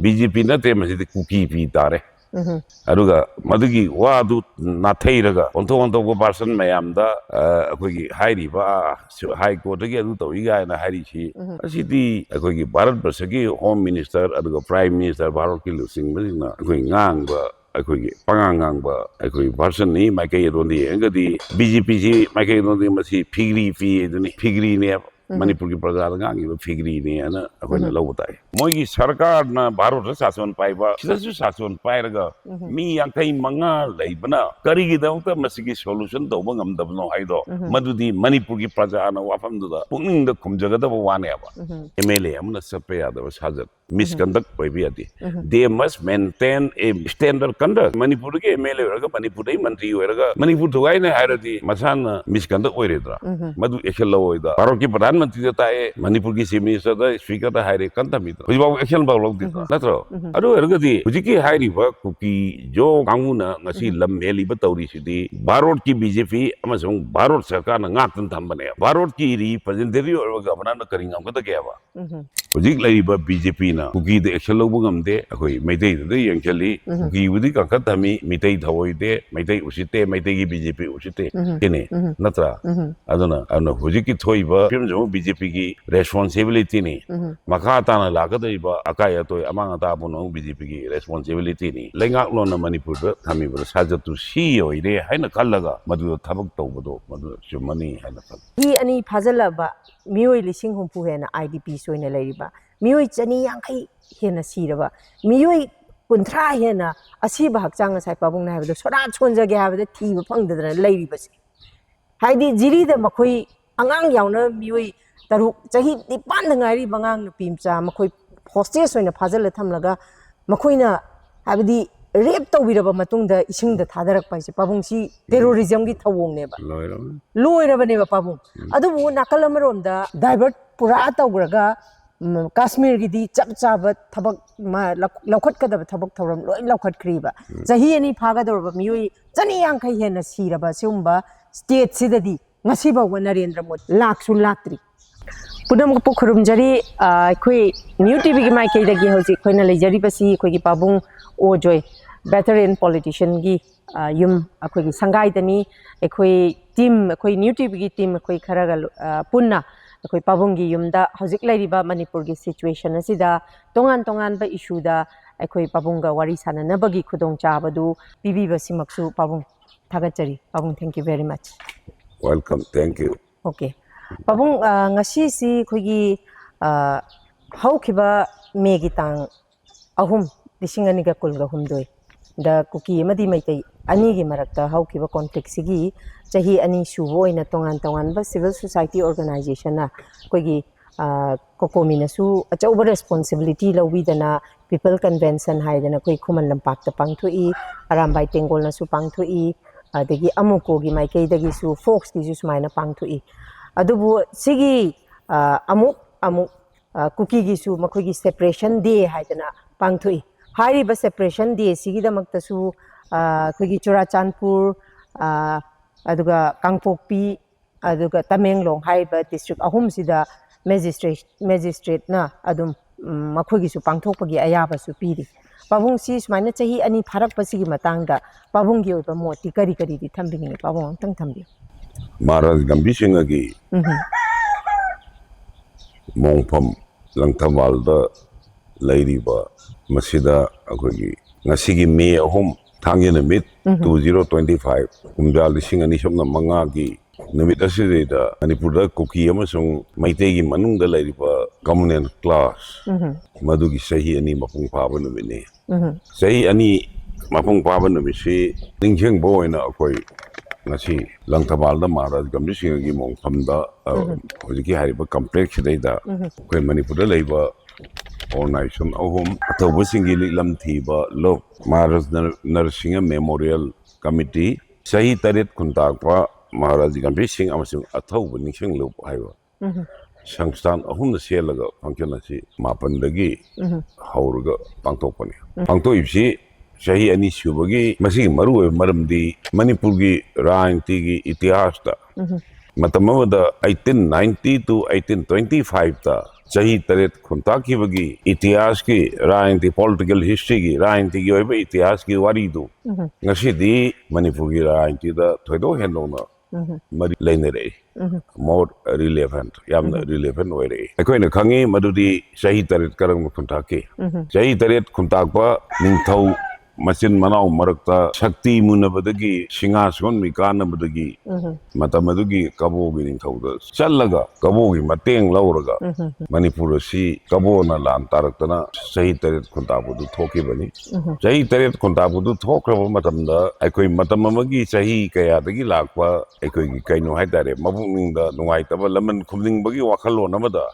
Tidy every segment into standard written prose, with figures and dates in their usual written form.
BJP नते मसिदि कुकी पी तारे अरुगा मदुगी वादु नाथैरगा ओंथो पर्सन मयामदा अखोगी हाइरिबा हाई कोर्ट गी अदु तौइगाना हाइरिसी असिदि अखोगी भारत वर्षगी होम मिनिस्टर अदुगा प्राइम मिनिस्टर भारत की लुसिंग मसिना अखोगी ngang अखोगी पंगांगांगबा अखोगी पर्सन नि माइकै दोंदी एंगदी BJP जी माइकै दोंदी मसी फिगरी पी दुनि फिगरी ने मणिपुर की प्रजा फिगरी ने अखोइना लौब ताई मोगी सरकार ना भारत शासन पाइबा सिदसु शासन पाइरगा मी यांखै मंगा लैबना करिगिदमता मसिगी सोल्यूशन तौबा ngамदबनो हाइदो मदुदी मणिपुर की प्रजा ना वाफमदुदा पुनिंग द खुमजगदब वानेबा MLA अमना सपे Yadav साजत misconduct पाइबियादी they must maintain a standard conduct Manipur के MLA रगा मणिपुर दे मंत्री होरगा मणिपुर दुगाइने हाइरदी मसान misconduct ओइरेद्रा मदु एक्शन लवोइदा भारत की प्रधानमंत्री ताए मणिपुर की चीफ मिनिस्टर दा स्पीकर दा हाइरे कंतमिदा हुजिबाव एक्शन बाव लौदी नत्रो अदु हेरगदी हुजिकी हाइरिबा कुकी जो कांगुना ngasi lam heliba तौरीसिदी भारत की BJP अमसुंग भारत सरकार ना ngakतन थंबने भारत की रिप्रेजेंटेटिव और गवर्नर ना करिंगम कदा केबा हुजिक लैरिबा BJP ना कुकी दे एक्शन लौब ngamde अखोई मैदै दे यंगचली कुकी बुदी कंकत थमी मितै थवोइदे मैदै उसिते मैदै की BJP उसिते केने नत्रा अदुना अनु हुजिकी थोइबा फिमजो BJP की रेस्पोंसिबिलिटी नि मखा ताना लागदइबा अकाय अतोय अमांग अता बुनो BJP की रेस्पोंसिबिलिटी नि लेंगाक लोन मणिपुर द थमीबा साजतु सी ओइरे हाइना खल्लगा मदु थबक तौबदो मदु चुमनी हाइना खल ही अनि फाजलबा मियोय लिसिंग हुंपु हेना IDP सोइना लैरिबा मियोय चनी यांखै हेना सिरबा मियोय कुंथ्रा हेना असिबा हकचांग साइ पाबुंग हाइबदो सोरा छोनजगे हाइबदो थीबा फंगदना लैरिबसे हाइदि जिरिदा मखोय अंगांग यावना मियोय तरुक चही निपान दंगारी बंगांग नुपी मचा मखोय होस्टेस होइना फाजल थमलगा मखोयना हाइबदि रेप तौबिरबा मतुंगदा इसिंगदा थादरक पाइसे पाबुंगसी टेररिज्म की थवोंगनेबा लोइरबनेबा पाबुंग अदुबु नाकल अमरोमदा डाइवर्ट पुरा तौग्रगा काश्मीर गिदी चप चाब थबक लौखटकदब थबक थौरम लोइ लौखटख्रीबा चही अनि फागदरबा मियोय चनी यांखै हेना सिरबा सिउंबा स्टेट सिददी ngasi बाव नरेंद्र मोदी लाखसु लाक्त्री पुनम को खुरुमजरी अखोई न्यू टीवी की माइकैदगी हौजी खोइना लेजरीबसी अखोई की पाबुंग ओजोय वेटरन पॉलिटिशियन की युम अखोई की संगाइदनी अखोई टीम अखोई न्यू टीवी की टीम अखोई खरगा पुन्ना अखोई पाबुंग की युमदा हौजिक लैरिबा मणिपुर की सिचुएशन असिदा तोंगान तोंगान बा इशूदा अखोई पाबुंग गा वारी साननबगी खुदोंग चाबदु पिबीबसिमक्सु पाबुंग थागचरी पाबुंग thank you very much welcome thank you okay पाबुंग ngasi si khoigi haukiba megi tang ahum lisingani ga kulga humdoi da kuki amadi maitai ani gi marakta haukiba conflict sigi chahi ani subo ina tongan tongan ba civil society organization na koigi kokomi na su achauba responsibility lawidana people convention haidana koi khuman lampak ta pangthui arambai tengol na su pangthui adagi amuko gi maikai dagi su folks gi su sumaina pangthui अदुबु सिगी अमुक अमुक कुकी गिसु मखोगी separation day हाइदना पांगथुई हाइरिबा separation day सिगी दमक्तसु खोगी चुराचांदपुर अदुगा कांगपोकपी अदुगा तमेंगलोंग हाइबा डिस्ट्रिक्ट अहुम सिदा मैजिस्ट्रेट ना अदुम मखोगिसु पांगथोकपगी अयाबासु पीरी पाबुंग सी सुमाइना चही अनि फारकपसिगी मतांगदा पाबुंगी ओइबा मोटी करी करी दि थंबिंग पाबुंग अंतंग थंबि महाराज गंभीर सिंह की मोंफम लंथमालदा लैरिबा मसिदा अखोगी ngasi मे अहुम थांगे नमित 2025 कुमजा लिसिंग अनि समना मंगा की नमित असिदा मणिपुर कुकी अमसुंग मैते की मनुंग लैरिबा कम्युनल क्लास मधुगी सही अनि मपुंग पाबा नमिने सही अनि मपुंग पाबा नमिसि निंगजेंग बोइना अखोई ngasi langthabalda महाराज गंभीर सिंह की मोंफमदा होजिकी हारिबा कॉम्प्लेक्स देदा कोई मणिपुर लेबा ऑर्गेनाइजेशन अहोम अथौबा सिंगी लिलम थीबा लो महाराज नरसिंह मेमोरियल कमिटी सही तरेत खुंताकपा महाराज गंभीर सिंह अमसुंग अथौबा निसिंग लो हाइबा संस्थान अहुम सेलगा फंक्शन असि मापनदगी हौरगा पांथोकपने पांथोइबसि चाही अनि सुबगी मसी मरु मरमदी मणिपुर की राजनीति की इतिहास ता मतमदा 1890 to 1825 ता चाही तरेत खुंता की बगी इतिहास की राजनीति पॉलिटिकल हिस्ट्री की राजनीति की ओइबा इतिहास की वारी दो ngasi मणिपुर की राजनीति दा थोइदो हेनोना मरी लेने रे मोर रिलेवेंट याम रिलेवेंट ओइ रे अखोइना खंगी मदुदी चाही तरेत करम खुंता के चाही तरेत खुंता पा निंथौ मचिन मनाव मरक्ता शक्ति मुनबदगी सिंहासन मिकानबदगी मतमदुगी कबोगी निंथौदा चल्लगा कबोगी मतेंग लौरगा मणिपुर सी कबोना लान तारक्तना सही तरेत खुंताबुदु थोकिबनी सही तरेत खुंताबुदु थोक्रब मतमदा अखोइ मतम अमगी सही कयादगी लाकपा अखोइगी कैनो हाइतारे मबुंगदा नुंगाइतबा लमन खुमनिंगबगी वाखलोन अमदा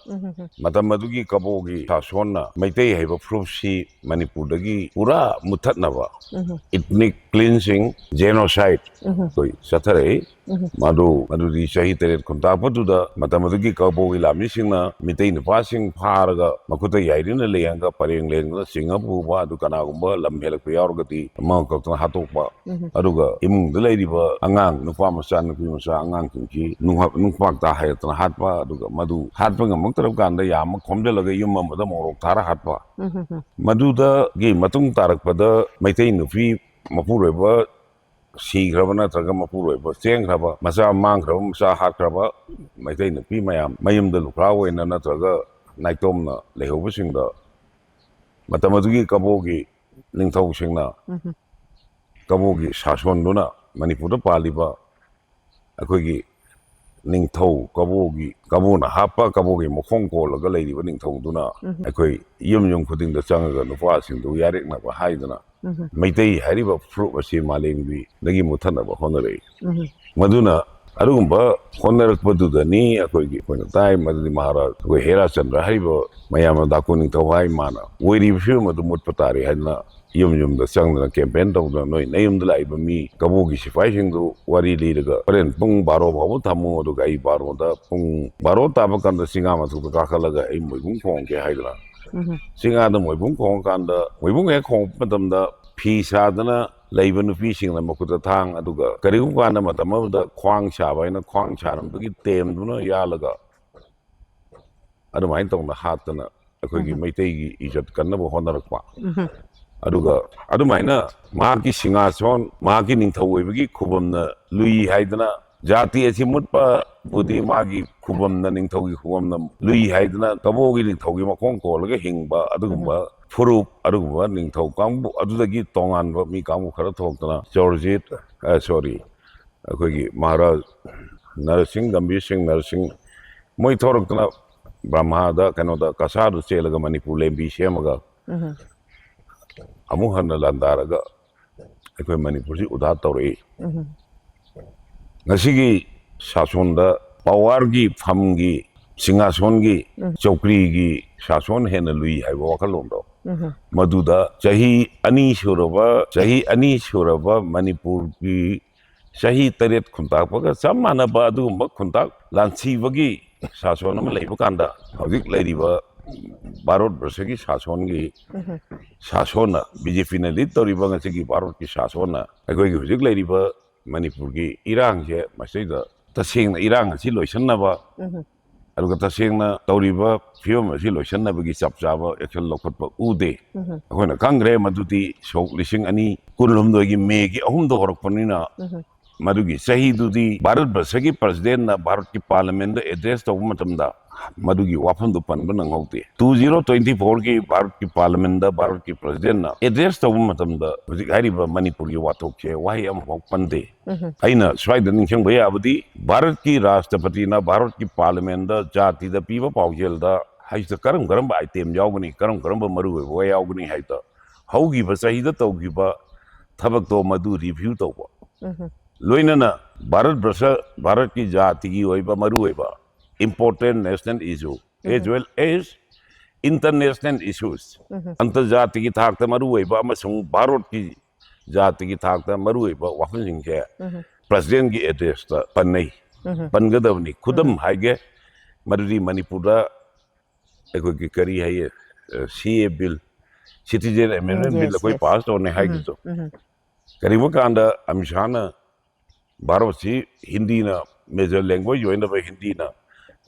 मतमदुगी कबोगी शासनना मैतै हैबा प्रूफसी मणिपुरदगी पूरा मुथतनबा ethnic cleansing genocide koi sathare madu sahi teret khunta patuda matamadu kabo ilami singna mitei napa sing pharaga makuta yairina leyanga pareng lengna singapu ba du kana gumba lamhelak yaurgati ma kokna hatokpa aduga imung de leiriba angang nupa masa nupi masa angang kinki nungpak ta hayatna hatpa aduga madu hatpa ngamuk tarap kanda yam khomdelaga yum amada morok thara hatpa maduda gi matung tarak pada मैथई नुफी मपुरब सीख्रब नत्रग मपुरब चेंख्रब मचा मांख्रब मचा हाख्रब मैथई नुफी मयाम मयुमद लुख्रा ओइना नत्रग नाइतोमना लेहौबसिंगदा मतमदुगी कबोगी निंथौसिंगना कबोगी शासनदुना मणिपुरदा पालिबा अखोइगी निंथौ कबोगी कबोना हापा कबोगी मखोंग कोलगा लेरिबा निंथौदुना अखोइ yum खुदिंगदा चंगगा नुपासिंदु यारेकनाबा हाइदना Meitei हारिबा fruit असी मालेंगी दगी मुथनबा होनरे मदुना अरुगुंबा होनरकपदुदनी अखोइगी कोइना ताइ मदुदी महाराज कोइ हेरा चंद्र हारिबा मयाम दाको निंथौ high माना ओइरिबसु मदु मुटपतारे हाइना yum दा चंगना campaign तौदा नोइ नयुम दा लाइबा मी कबोगी सिपाइ सिंदु वारी लीरगा परेन पुंग 12 फावो थामु अदुगा आई 12 दा पुंग 12 ताबा कंदा सिंगा मथुदा काखलगा आई मोइबुंग खोंगे हाइदना सिंगा दा मोइबुंग खोंग कांदा मोइबुंग हे खोंग मतमदा फी सादना लैबा नुपी सिंगना मकुदा थांग अदुगा करिगुम कांदा मतमदा ख्वांग साबाइना ख्वांग सारमदगी तेमदुना यालगा अदुमाइन तौना हातना अखोइगी मैतैगी इज्जत कन्नबो होनरकपा अदुगा अदुमाइना माकी सिंहासन माकी निंथौइबगी खुबमना लुई हाइदना जाति अछि मुटपा बुदि मागी खुबमना निंथौगी खुबमना लुई हाइदना कबोगी निंथौगी मखोंग कोलगा हिंगबा अदुगुंबा फुरुप अदुगुंबा निंथौ कांबु अदुदगी तोंगानबा मी कांबु खरा थोक्तना जॉर्जित सॉरी अखोइगी महाराज नरसिंह गंभीर सिंह नरसिंह मोइ थोरक्तना ब्रह्मादा कनोदा कसादु चेलगा मणिपुर लेंबी सेमगा अमु हन्ना लांदारगा अखोइ मणिपुर उदा तौरई ngasiगी शासनदा पावरगी फमगी सिंहासनगी चौकरीगी शासन हेन लुई हाइबा वखलोंदो मदुदा चाही अनि सुरबा मणिपुर की चाही तरेत खुंताकपगा सब मानबा अदुगुंबा खुंताक लांसीबगी शासन अमा लैबा कांदा हौजिक लैरिबा भारत वर्ष की शासन बीजेपी ने लीड तौरीबा ngasiगी भारत की शासन अखोइगी हुजिक लैरिबा मणिपुर की इरांग से मसैदा तसेंगना इरांग असि लोइसन्नबा अदुगा तसेंगना तौरीबा फिल्म असि लोइसन्नबगी चपचाबा एक्शन लौखटपा उदे अखोइना कांग्रे मदुदी सोक लिसिंग अनि कुनलुमदोगी मे की अहुमदो होरकपनिना मदुगी सही दुदी भारत वर्ष की प्रेसिडेंट ना भारत की पार्लियामेंट दा एड्रेस तौबा मतमदा मदुगी वाफमदो पनबा नंगौते 2024 की भारत की पार्लियामेंट दा भारत की प्रेसिडेंट ना एड्रेस तौबा मतमदा हुजिक हारिबा मणिपुर की वाथोकसे वाही अम होक पंदे अइना स्वाइदा निंगसंबा याबदी भारत की राष्ट्रपति ना भारत की पार्लियामेंट दा जाति दा पीबा पाउजेल दा हाइस करम आइटम यावगनी करम मरु होय यावगनी हाइता हौगिबा सहीदा तौगिबा थबक तो मदु रिव्यू तौबा लोइनना भारत की जाति की होइबा मरु होइबा important national issue as well as international issues अंतर्जातीय की थाक मरु होइबा अमसुंग भारत की जाति की थाक मरु होइबा वाफनसिंग से प्रेसिडेंट की एड्रेस ता पन्नई पनगदवनी खुदम हाइगे मरुदी मणिपुर एकोई करी है ये CA bill citizen amendment bill कोई पास होने हाइगे तो करीबा कांदा अमिशाना भारत से हिंदी ना मेजर लैंग्वेज होइना हिंदी ना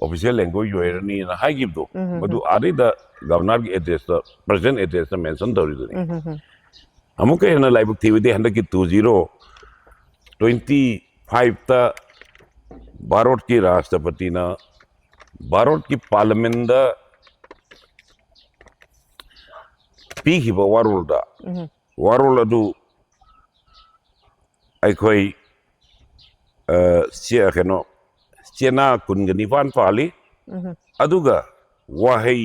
ऑफिशियल लैंग्वेज होरनी ना हाइगिबदो मदु आदिदा गवर्नर की एड्रेस प्रेसिडेंट एड्रेस मेंशन तौरिदनी अमुक हेन लाइबक थीबदे हंदक की 2025 ता भारत की राष्ट्रपति ना भारत की पार्लियामेंट दा पीखिबा वारोलदा वारोल अदु अखोई कनो चेना कुनगनिपान पाली अदुगा वाहई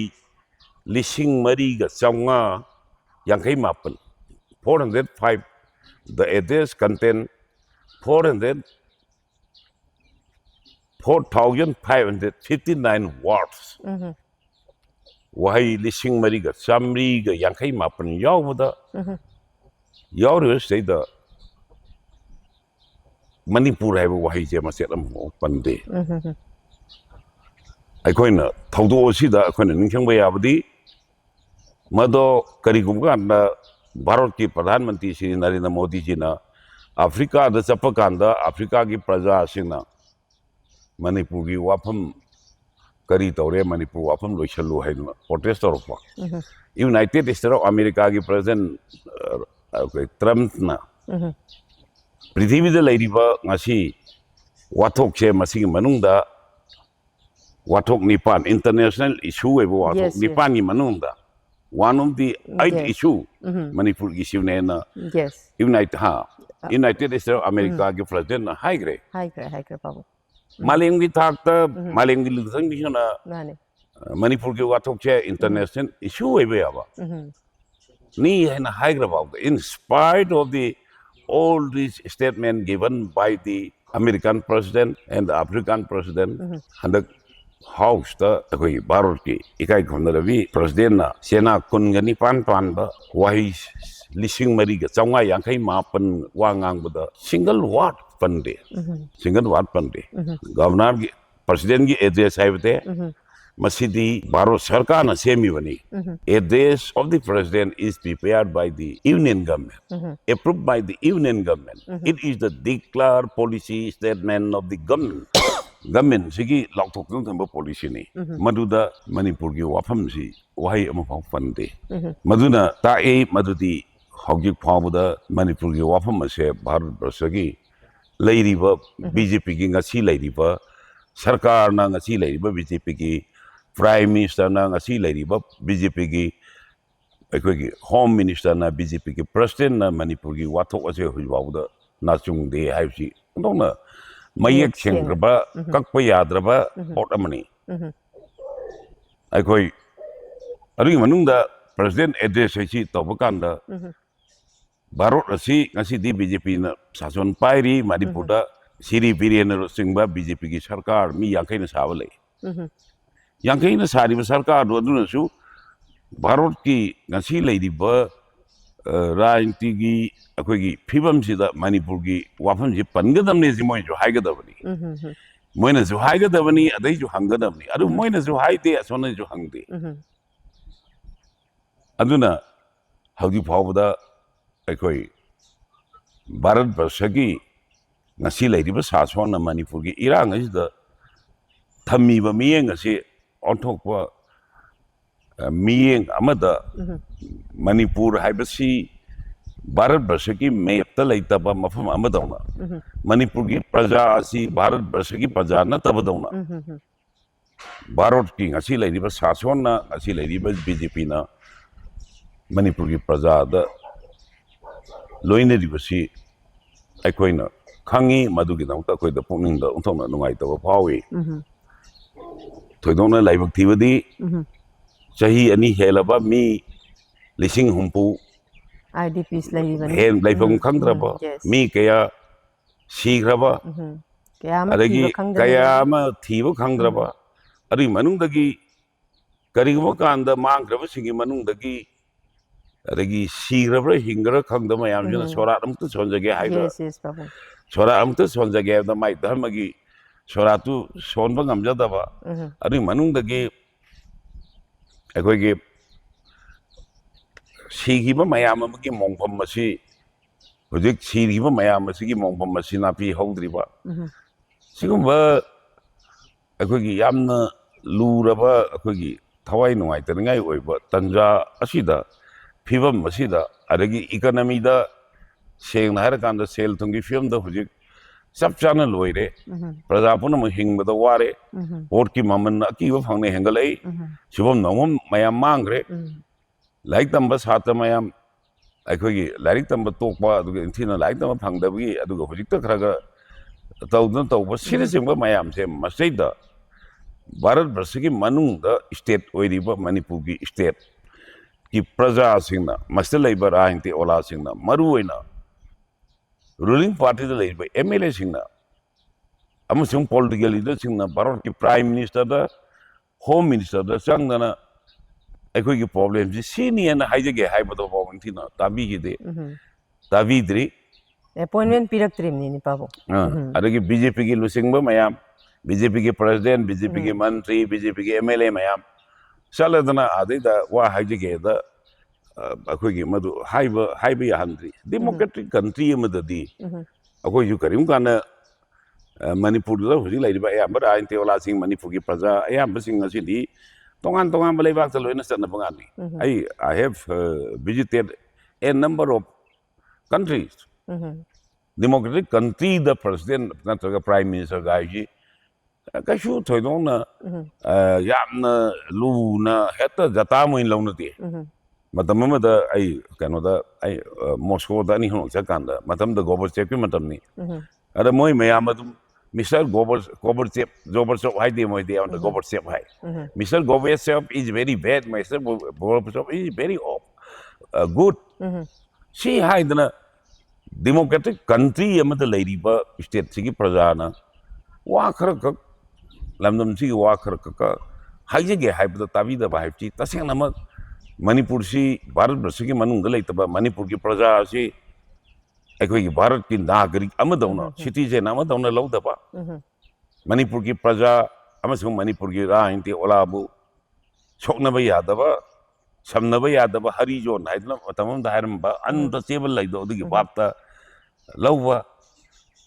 लिसिंग मरीगा चौंगा यांखई मापन 405 द एड्रेस कंटेन 4,559 words वही लिसिंग मरीगा चामरीगा यांखई मापन यावदा यावरे सेदा मणिपुर है वही जे मसेत पंदे अखोइना थौदोसिदा अखोइना निंखंबा याबदी मदो करिगुमगा भारत की प्रधानमंत्री श्री नरेंद्र मोदी जी ना अफ्रीका द चपकांदा अफ्रीका की प्रजा सिंगना मणिपुर की वाफम करी तौरे मणिपुर वाफम लोइसलु हैना प्रोटेस्ट तौरपा यूनाइटेड स्टेट ऑफ अमेरिका की प्रेसिडेंट ट्रम्प ना पृथ्वीदा लैरिबा ngasi wathok che masigi manungda wathok nipan international issue ebo wathok nipan gi manungda one of the 8 issue manipur gi issue ne na united states of america gi president na high grade babu maleng gi thakta maleng gi lithang gi na manipur gi wathok che international issue ebo aba ni na high grade babu in spite of the all these statements given by the American president and the African president and the house the koi Bharat ki ikai khondavi president na sena kungani pan ba wahi lising mari ga chaunga yankai mapan wangang bada single word pande governor ki president ki address haibte masidi Bharat sarkar na semi bani address of the president is prepared by the union government approved by the union government it is the declared policy statement of the government sigi laukthok thamba policy ni maduda manipur gi wafam si wahai ama phau pande maduna ta e madudi hojik phawda manipur gi wafam ase bharat barsagi leiriba bjp gi ngasi leiriba sarkar na ngasi leiriba bjp gi Prime Minister na ngasi leiriba BJP gi अखोगी home minister ना BJP के president ना मणिपुर की वाथोक असे हुइबाउदा नाचुंग दे हाइबसी नोना मयक सेंग्रबा कक्प याद्रबा ओट अमनी अखोई अरुगी मनुंगदा president address हैसी तोबकांदा Bharat असि ngasi दी BJP ना शासन पाइरी मणिपुर दा सिरी बिरेन सिंगबा बीजेपी की सरकार मी यांखै ना साबले यांखै ना सारिबा सरकार दोदुनसु भारत की ngasi leiriba राजनीति की अखोगी फिबम सिदा मणिपुर की वाफम से पनगदमने से मोय जो हाइगदबनी मोयना जो हाइगदबनी अदै जो हंगदबनी अदु मोयना जो हाइदे असोने जो हंगदे अदुना हौदी फावदा अखोई भारत वर्षगी ngasi leiriba सासन मणिपुर की इरांग असिदा थम्मीबा मियेंग असे ऑन्थोकवा मियेंग अमदा मणिपुर हाइबसी भारत वर्ष की मैप लेतब मफम अमदौना मणिपुर की प्रजा असी भारत वर्ष की प्रजा नतबदौना भारत की ngasi लेरिबा शासन ngasi लेरिबा बीजेपी ना मणिपुर की प्रजा द लोइनरिबसी अखोइना खंगी मदुगी नौता अखोइदा पुनिंग द उन्थोना नुंगाइतब फावी थोइदोना लाइबक थीबदी चाही अनि हेलबा मी लिसिंग हुंपू IDPs लेरिबनी हेन लाइफम खंगद्रबा मी कया सीग्रबा कया थीब खंगद्रबा अदि मनुंगदगी करिगबा कांदा मांग्रबा सिंगी मनुंगदगी अदगी सीग्रबा हिंग्रा खंगद मयाम जन सोरा अमत सोनजगे हाइबा सोरा अमत सोनजगे द माइ धर्मगी सोरा तु सोनबा ngамजदबा अदि मनुंगदगी अखोगी सीगिबा मयाम अमगी मोंफम मसी हुजिक सीगिबा मयाम मसीगी मोंफम मसी नापी हौद्रिबा सिगुम्बा ꯑꯩꯈꯣꯏꯒꯤ ꯌꯥꯝꯅ ꯂꯨꯔꯕ ꯑꯩꯈꯣꯏꯒꯤ ꯊꯋꯥꯏ ꯅꯨꯡꯉꯥꯏꯇꯅꯤꯡꯉꯥꯏ ꯑꯣꯏꯕ ꯇꯟꯖꯥ ꯑꯁꯤꯗ ꯐꯤꯕꯝ ꯑꯁꯤꯗ ꯑꯗꯒꯤ ꯏꯀꯣꯅꯣꯃꯤꯗ ꯁꯦꯡꯅ ꯍꯥꯏꯔꯀꯥꯟꯗ ꯁꯦꯜ ꯊꯨꯝꯒꯤ ꯐꯤꯕꯝꯗ ꯍꯧꯖꯤꯛ ꯆꯞ ꯆꯥꯅ ꯂꯣꯏꯔꯦ ꯄ꯭ꯔꯖꯥ ꯄꯨꯝꯅꯃꯛ ꯍꯤꯡꯕꯗ ꯋꯥꯔꯦ ꯄꯣꯠꯀꯤ ꯃꯃꯜ ꯑꯀꯤꯕ ꯐꯪꯅ ꯍꯦꯟꯒꯠꯂꯛꯏ ꯁꯨꯐꯝ ꯅꯣꯡꯐꯝ ꯃꯌꯥꯝ ꯃꯥꯡꯈ꯭ꯔꯦ ꯂꯥꯏꯔꯤꯛ ꯇꯝꯕ ꯁꯥꯇ꯭ꯔ ꯃꯌꯥꯝ ꯑꯩꯈꯣꯏꯒꯤ ꯂꯥꯏꯔꯤꯛ ꯇꯝꯕ ꯇꯣꯛꯄ ꯑꯗꯨꯒ ꯏꯟꯊꯤꯅ ꯂꯥꯏꯔꯤꯛ ꯇꯝꯕ ꯐꯪꯗꯕꯒꯤ ꯑꯗꯨꯒ ꯍꯧꯖꯤꯛꯇ ꯈꯔ ꯇꯧꯗꯨꯅ ꯇꯧꯕ ꯁꯤꯅꯆꯤꯡꯕ ꯃꯌꯥꯝꯁꯦ ꯃꯁꯤꯗ ꯚꯥꯔꯠ ꯕꯔꯁꯀꯤ ꯃꯅꯨꯡꯗ ꯁ꯭ꯇꯦꯠ ꯑꯣꯏꯔꯤꯕ ꯃꯅꯤꯄꯨꯔꯒꯤ ꯁ꯭ꯇꯦꯠꯀꯤ ꯄ꯭ꯔꯖꯥꯁꯤꯡꯅ ꯃꯁꯤꯗ ꯂꯩꯕ ꯔꯥꯖꯅꯤꯇꯤ ꯑꯣꯂꯥꯁꯤꯡꯅ ꯃꯔꯨꯑꯣꯏꯅ ꯔꯨꯂꯤꯡ ꯄꯥꯔꯇꯤꯗ ꯂꯩꯔꯤꯕ MLAꯁꯤꯡꯅ ꯑꯃꯁꯨꯡ ꯄꯣꯂꯤꯇꯤꯀꯦꯜ ꯂꯤꯗꯔꯁꯤꯡꯅ ꯚꯥꯔꯠꯀꯤ ꯄ꯭ꯔꯥꯏꯝ ꯃꯤꯅꯤꯁꯇꯔꯗ ꯍꯣꯝ ꯃꯤꯅꯤꯁꯇꯔꯗ ꯆꯪꯗꯅ ꯑꯩꯈꯣꯏꯒꯤ ꯄ꯭ꯔꯣꯕ꯭ꯂꯦꯝꯁꯤ ꯁꯤꯅꯤꯅ ꯍꯥꯏꯖꯒꯦ ꯍꯥꯏꯕꯗꯣ ꯐꯥꯎꯕ ꯅꯤꯡꯊꯤꯅ ꯇꯥꯕꯤꯈꯤꯗꯦ ꯇꯥꯕꯤꯗ꯭ꯔꯤ ꯑꯦꯄꯣꯏꯟꯃꯦꯟ ꯄꯤꯔꯛꯇ꯭ꯔꯤꯕꯅꯤꯅꯦ ꯄꯥꯕꯨꯡ ꯑꯗꯒꯤ BJPꯒꯤ ꯂꯨꯆꯤꯡꯕ ꯃꯌꯥꯝ BJPꯒꯤ ꯄ꯭ꯔꯦꯁꯤꯗꯦꯟ BJPꯒꯤ ꯃꯟꯇ꯭ꯔꯤ BJPꯒꯤ MLA ꯃꯌꯥꯝ ꯆꯠꯂꯗꯅ ꯑꯗꯩꯗ ꯋꯥ ꯍꯥꯏꯖꯒꯦꯗ ꯑꯩꯈꯣꯏꯒꯤ ꯃꯗꯨ ꯍꯥꯏꯕ ꯌꯥꯍꯟꯗ꯭ꯔꯤ ꯗꯦꯃꯣꯀ꯭ꯔꯦꯇꯤꯛ ꯀꯟꯇ꯭ꯔꯤ ꯑꯃꯗꯗꯤ ꯑꯩꯈꯣꯏꯁꯨ ꯀꯔꯤꯒꯨꯝꯕ ꯀꯥꯟꯗ ꯃꯅꯤꯄꯨꯔꯗ ꯍꯧꯖꯤꯛ ꯂꯩꯔꯤꯕ ꯑꯌꯥꯝꯕ ꯔꯥꯖꯅꯤꯇꯤ ꯑꯣꯂꯥꯁꯤꯡ ꯃꯅꯤꯄꯨꯔꯒꯤ ꯄ꯭ꯔꯖꯥ ꯑꯌꯥꯝꯕꯁꯤꯡ ꯑꯁꯤꯗꯤ ꯇꯣꯉꯥꯟ ꯇꯣꯉꯥꯟꯕ ꯂꯩꯕꯥꯛꯇ ꯂꯣꯏꯅ ꯆꯠꯅꯕ ꯉꯥꯛꯅꯤ I have visited a number of countries democratic countryꯗ president ꯅꯠꯇ꯭ꯔꯒ prime ministerꯒ ꯍꯥꯏꯁꯤ ꯀꯩꯁꯨ ꯊꯣꯏꯗꯣꯛꯅ ꯌꯥꯝꯅ ꯂꯨꯅ ꯍꯦꯛꯇ ꯖꯇꯥꯝ ꯑꯣꯏꯅ ꯂꯧꯅꯗꯦ ꯃꯇꯝ ꯑꯃꯗ ꯑꯩ ꯀꯩꯅꯣꯗ ꯑꯩ ꯃꯣꯁꯀꯣꯗ ꯑꯅꯤ ꯑꯍꯨꯝꯂꯛ ꯆꯠꯀꯥꯟꯗ ꯃꯇꯝꯗ ꯒꯣꯔꯕꯆꯦꯞꯀꯤ ꯃꯇꯝꯅꯤ ꯑꯗ ꯃꯣꯏ ꯃꯌꯥꯝ ꯑꯗꯨꯝ ꯃꯤꯁꯇꯔ ꯒꯣꯔꯕꯆꯦꯞ ꯍꯥꯏꯗꯦ ꯃꯣꯏꯗꯤ ꯑꯩꯉꯣꯟꯗ ꯒꯣꯔꯕꯆꯦꯞ ꯍꯥꯏ mister Gorbachev is very bad mister Gorbachev is very good ꯁꯤ ꯍꯥꯏꯗꯅ ꯗꯦꯃꯣꯀ꯭ꯔꯦꯇꯤꯛ ꯀꯟꯇ꯭ꯔꯤ ꯑꯃꯗ ꯂꯩꯔꯤꯕ ꯁ꯭ꯇꯦꯠꯁꯤꯒꯤ ꯄ꯭ꯔꯖꯥꯅ ꯋꯥ ꯈꯔꯈꯛ ꯂꯝꯗꯝꯁꯤꯒꯤ ꯋꯥ ꯈꯔꯈꯛ ꯍꯥꯏꯖꯒꯦ ꯍꯥꯏꯕꯗ ꯇꯥꯕꯤꯗꯕ ꯍꯥꯏꯕꯁꯤ ꯇꯁꯦꯡꯅꯃꯛ ꯃꯅꯤꯄꯨꯔꯁꯤ ꯚꯥꯔꯠ ꯕꯔꯁꯀꯤ ꯃꯅꯨꯡꯗ ꯂꯩꯇꯕ ꯃꯅꯤꯄꯨꯔꯒꯤ ꯄ꯭ꯔꯖꯥ ꯑꯁꯤ ꯑꯩꯈꯣꯏꯒꯤ ꯚꯥꯔꯠꯀꯤ ꯅꯥꯒꯔꯤꯛ ꯑꯃꯗꯧꯅ ꯁꯤꯇꯤꯖꯦꯟ ꯑꯃꯗꯧꯅ ꯂꯧꯗꯕ ꯃꯅꯤꯄꯨꯔꯒꯤ ꯄ꯭ꯔꯖꯥ ꯑꯃꯁꯨꯡ ꯃꯅꯤꯄꯨꯔꯒꯤ ꯔꯥꯖꯅꯤꯇꯤ ꯑꯣꯂꯥꯕꯨ ꯁꯣꯛꯅꯕ ꯌꯥꯗꯕ ꯁꯝꯅꯕ ꯌꯥꯗꯕ ꯍꯔꯤꯖꯣꯟ ꯍꯥꯏꯗꯅ ꯃꯇꯝ ꯑꯃꯗ ꯍꯥꯏꯔꯝꯕ ꯑꯟꯇꯆꯦꯕꯜ ꯂꯩꯗꯣ ꯑꯗꯨꯒꯤ ꯚꯥꯞꯇ ꯂꯧꯕ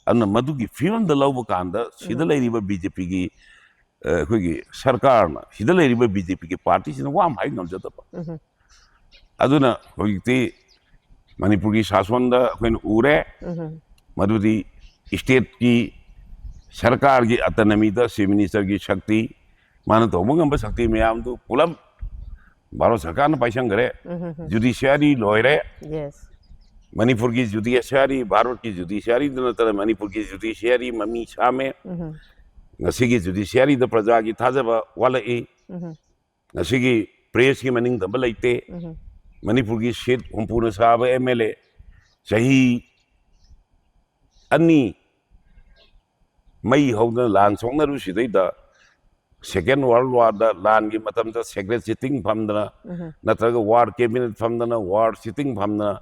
ꯑꯗꯨꯅ ꯃꯗꯨꯒꯤ ꯐꯤꯕꯝꯗ ꯂꯧꯕ ꯀꯥꯟꯗ ꯁꯤꯗ ꯂꯩꯔꯤꯕ BJPꯒꯤ ꯑꯩꯈꯣꯏꯒꯤ ꯁꯔꯀꯥꯔꯅ ꯁꯤꯗ ꯂꯩꯔꯤꯕ BJPꯒꯤ ꯄꯥꯔꯇꯤꯁꯤꯅ ꯋꯥ ꯑꯃ ꯍꯥꯏ ꯉꯝꯖꯗꯕ ꯑꯗꯨꯅ ꯍꯧꯖꯤꯛꯇꯤ ꯃꯅꯤꯄꯨꯔꯒꯤ ꯁꯥꯁꯣꯟꯗ ꯑꯩꯈꯣꯏꯅ ꯎꯔꯦ ꯃꯗꯨꯗꯤ ꯁ꯭ꯇꯦꯠꯀꯤ ꯁꯔꯀꯥꯔꯒꯤ ꯑꯇꯅꯃꯤꯗ ꯆꯤꯐ ꯃꯤꯅꯤꯁꯇꯔꯒꯤ ꯁꯛꯇꯤ ꯃꯥꯅ ꯇꯧꯕ ꯉꯝꯕ ꯁꯛꯇꯤ ꯃꯌꯥꯝꯗꯨ ꯄꯨꯂꯞ ꯚꯥꯔꯠ ꯁꯔꯀꯥꯔꯅ ꯄꯥꯏꯁꯟꯈ꯭ꯔꯦ ꯖꯨꯗꯤꯁꯤꯌꯥꯔꯤ ꯂꯣꯏꯔꯦ ꯃꯅꯤꯄꯨꯔꯒꯤ ꯖꯨꯗꯤꯁꯤꯌꯥꯔꯤ ꯚꯥꯔꯠꯀꯤ ꯖꯨꯗꯤꯁꯤꯌꯥꯔꯤꯗ ꯅꯠꯇꯅ ꯃꯅꯤꯄꯨꯔꯒꯤ ꯖꯨꯗꯤꯁꯤꯌꯥꯔꯤ ꯃꯃꯤ ꯁꯥꯝꯃꯦ ꯉꯁꯤꯒꯤ ꯖꯨꯗꯤꯁꯤꯌꯥꯔꯤꯗ ꯄ꯭ꯔꯖꯥꯒꯤ ꯊꯥꯖꯕ ꯋꯥꯠꯂꯛꯏ ꯉꯁꯤꯒꯤ ꯄ꯭ꯔꯦꯁꯀꯤ ꯃꯅꯤꯡꯇꯝꯕ ꯂꯩꯇꯦ ꯃꯅꯤꯄꯨꯔꯒꯤ ꯁꯤꯠ ꯍꯨꯝꯐꯨꯅ ꯁꯥꯕ MLA ꯆꯍꯤ 2 ꯃꯩ ꯍꯧꯗꯅ ꯂꯥꯟ ꯁꯣꯛꯅꯔꯨꯁꯤꯗꯩꯗ ꯁꯦꯀꯦꯟ ꯋꯥꯔꯜ ꯋꯥꯔꯗ ꯂꯥꯟꯒꯤ ꯃꯇꯝꯗ ꯁꯦꯀ꯭ꯔꯦꯠ ꯁꯤꯇꯤꯡ ꯐꯝꯗꯅ ꯅꯠꯇ꯭ꯔꯒ ꯋꯥꯔ ꯀꯦꯕꯤꯅꯦꯠ ꯐꯝꯗꯅ ꯋꯥꯔ ꯁꯤꯇꯤꯡ ꯐꯝꯗꯅ